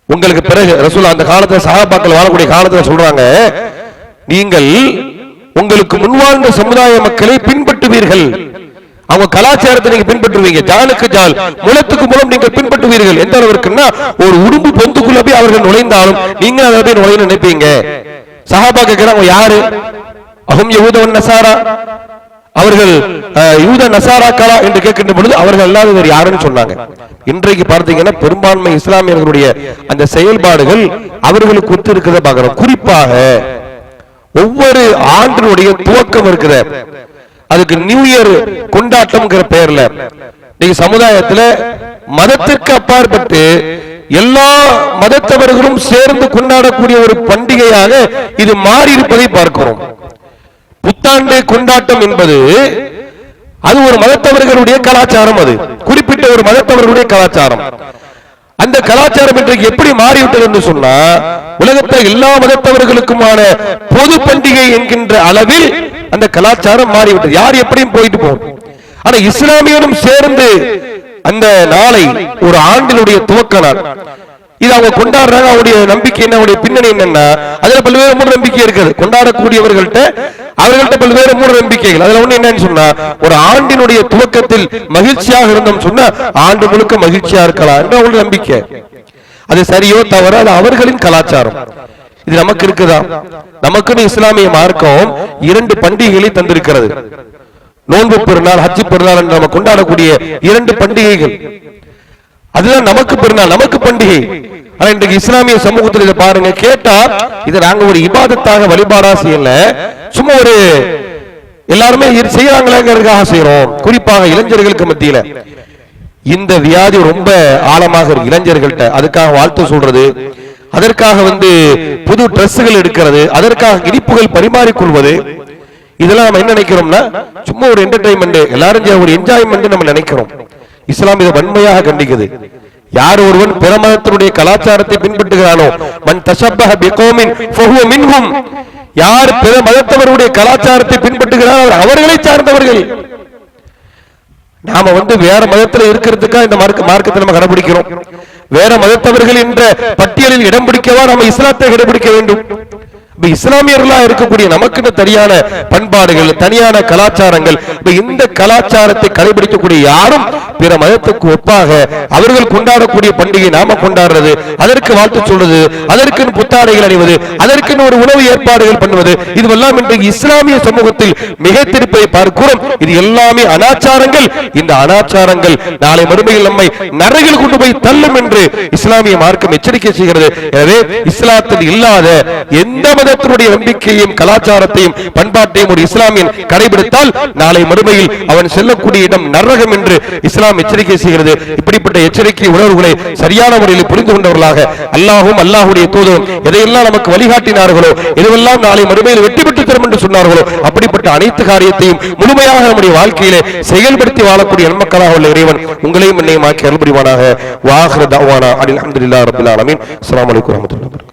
S2: உங்களுக்கு பிறகு ரசூலுல்லாஹ் அந்த காலத்துல சஹாபாக்கள் வாழக்கூடிய காலத்துல சொல்றாங்க, நீங்கள் உங்களுக்கு முன்வாழ்ந்த சமுதாய மக்களை பின்பற்றுவீர்கள், அவங்க கலாச்சாரத்தை நீங்க பின்பற்றுவீங்க, ஜானுக்கு ஜால் முளத்துக்கு மூலம் நீங்கள் பின்பற்றுவீர்கள். எந்த அளவிற்குன்னா, ஒரு உடும்பு பொந்துக்குள்ள போய் அவர்கள் நுழைந்தாலும் நீங்க அதை போய் நுழைய நினைப்பீங்க. சஹாபா கேட்கிறாங்க, யாரு? அஹும் யஹூத வன் நஸாரா, அவர்கள் யூத நஸாராக்களா என்று கேட்கின்ற பொழுது அவர்கள் அல்லாத வேறு யாருன்னு சொன்னாங்க. இன்றைக்கு பார்த்தீங்கன்னா பெரும்பான்மை இஸ்லாமியர்களுடைய அந்த செயல்பாடுகள் அவர்களுக்கு ஒத்து இருக்கிறத பார்க்கிறோம். குறிப்பாக ஒவ்வொரு ஆண்டினுடைய துவக்கம் இருக்கிற அதுக்கு நியூ இயர் கொண்டாட்டம் பெயர்ல நீங்க சமுதாயத்துல மதத்திற்கு அப்பாற்பட்டு எல்லா மதத்தவர்களும் சேர்ந்து கொண்டாடக்கூடிய ஒரு பண்டிகையாக இது மாறி இருப்பதை பார்க்கிறோம். புத்தாண்டு கொண்டாட்டம் என்பது அது ஒரு மதத்தவர்களுடைய கலாச்சாரம், அது குறிப்பிட்ட ஒரு மதத்தவர்களுடைய கலாச்சாரம். அந்த கலாச்சாரம் இன்றைக்கு எப்படி மாறிவிட்டது என்று சொன்னா, உலகத்தில் எல்லா மதத்தவர்களுக்குமான பொது பண்டிகை என்கின்ற அளவில் அந்த கலாச்சாரம் மாறிவிட்டது. யார் எப்படியும் போயிட்டு போகும். ஆனா இஸ்லாமியரும் சேர்ந்து அந்த நாளை ஒரு ஆண்டினுடைய துவக்க நாள் இது அவங்க கொண்டாடுறாங்க. அவருடைய நம்பிக்கை என்ன, அவருடைய பின்னணி என்னன்னா, அதுல பல்வேறு மூட நம்பிக்கை இருக்குது. கொண்டாடக்கூடியவர்கள்ட்ட அவர்கள்ட்ட பல்வேறு மூட நம்பிக்கைகள். அதுல ஒண்ணு என்னன்னு சொன்னா, ஒரு ஆண்டினுடைய துவக்கத்தில் மகிழ்ச்சியாக இருந்தோம் சொன்னா ஆண்டு முழுக்க மகிழ்ச்சியா இருக்கலாம் என்ற அவங்களுடைய நம்பிக்கை. அது சரியோ தவறோ, அது அவர்களின் கலாச்சாரம். இது நமக்கு இருக்குதா? நமக்குன்னு இஸ்லாமிய மார்க்கம் 2 பண்டிகைகளை தந்திருக்கிறது. நோன்பு பெருநாள், ஹஜ் பெருநாள் என்று நம்ம கொண்டாடக்கூடிய 2 பண்டிகைகள். அதுதான் நமக்கு பெருநாள், நமக்கு பண்டிகை. ஆனா இன்றைக்கு இஸ்லாமிய சமூகத்தில் இதை பாருங்க, கேட்டா இதை நாங்க ஒரு இபாதத்தாக வழிபாடா செய்யல, சும்மா ஒரு எல்லாருமே செய்யறாங்களேங்கிறதுக்காக செய்யறோம். குறிப்பாக இளைஞர்களுக்கு மத்தியில இந்த வியாதி ரொம்ப ஆழமாக இருக்கு இளைஞர்கள்ட்ட. அதுக்காக வாழ்த்து சொல்றது, அதற்காக புது டிரெஸ்கள் எடுக்கிறது, அதற்காக இனிப்புகள் பரிமாறிக்கொள்வது, இதெல்லாம் நம்ம என்ன நினைக்கிறோம்னா சும்மா ஒரு என்டர்டைன்மெண்ட், எல்லாரும் ஒரு என்ஜாய்மெண்ட் நம்ம நினைக்கிறோம். இஸ்லாம் இதை வன்மையாக கண்டிக்குது. யார் ஒருவன் பிற மதத்தினுடைய கலாச்சாரத்தை பின்பற்றுகிறானோ, மன் தஷப்பஹ பிகௌமின் ஃபஹுவ மின்ஹும், யார் பிற மதத்தவருடைய கலாச்சாரத்தை பின்பற்றுகிறாரோ அவர்களை சார்ந்தவர்கள். நாம வேற மதத்துல இருக்கிறதுக்காக இந்த மார்க்கத்தை நம்ம கடைபிடிக்கிறோம். வேற மதத்தவர்கள் என்ற பட்டியலில் இடம் பிடிக்கவா நம்ம இஸ்லாத்தை கடைபிடிக்க வேண்டும்? இஸ்லாமியர்களா இருக்கக்கூடிய நமக்கு தனியான பண்பாடுகள், தனியான கலாச்சாரங்கள். இந்த கலாச்சாரத்தை கடைபிடிக்கக்கூடிய யாரும் பிற மதத்துக்கு ஒப்பாக அவர்கள் கொண்டாடக்கூடிய பண்டிகை நாம கொண்டாடுறது, அதற்கு வாழ்த்து சொல்றது, அதற்கு புத்தாடைகள் அணிவது, அதற்கு ஒரு உணவு ஏற்பாடுகள் பண்ணுவது, இதுவெல்லாம் இன்றைக்கு இஸ்லாமிய சமூகத்தில் மிகைத்திருப்பதை பார்க்கிறோம். இது எல்லாமே அனாச்சாரங்கள். இந்த அனாச்சாரங்கள் நாளை மறுமையில் நம்மை நரகில் கொண்டு போய் தள்ளும் என்று இஸ்லாமிய மார்க்கம் எச்சரிக்கை செய்கிறது. எனவே இஸ்லாத்தில் இல்லாத எந்த மதத்தினுடைய நம்பிக்கையும் கலாச்சாரத்தையும் பண்பாட்டையும் ஒரு இஸ்லாமியன் கடைபிடித்தால் நாளை மறுமையில் அவன் செல்லக்கூடிய இடம் நரகம் என்று இஸ்லாம் எச்சரிக்கை செய்கிறது. இப்படிப்பட்ட எச்சரிக்கை உணர்வுகளை சரியான முறையில் புரிந்து கொண்டவர்களாக அல்லாஹும் அல்லாஹுடைய தூதரும் எதையெல்லாம் நமக்கு வழிகாட்டினார்களோ, எதுவெல்லாம் நாளை மறுமையில் வெற்றி பெற்று தரும் என்று சொன்னார்களோ, அப்படிப்பட்ட அனைத்து காரியத்தையும் முழுமையாக நம்முடைய வாழ்க்கையிலே செயல்படுத்தி வாழக்கூடிய நன்மக்களாக உள்ள இறைவன் உங்களையும் என்னையும் ஆக்கி அருள் புரிவானாக. வாஹிரு தஅவானா அல்ஹம்துலில்லாஹி ரப்பில் ஆலமீன். அஸ்ஸலாமு அலைக்கும் வரஹ்மத்துல்லாஹி வபரகாத்துஹு.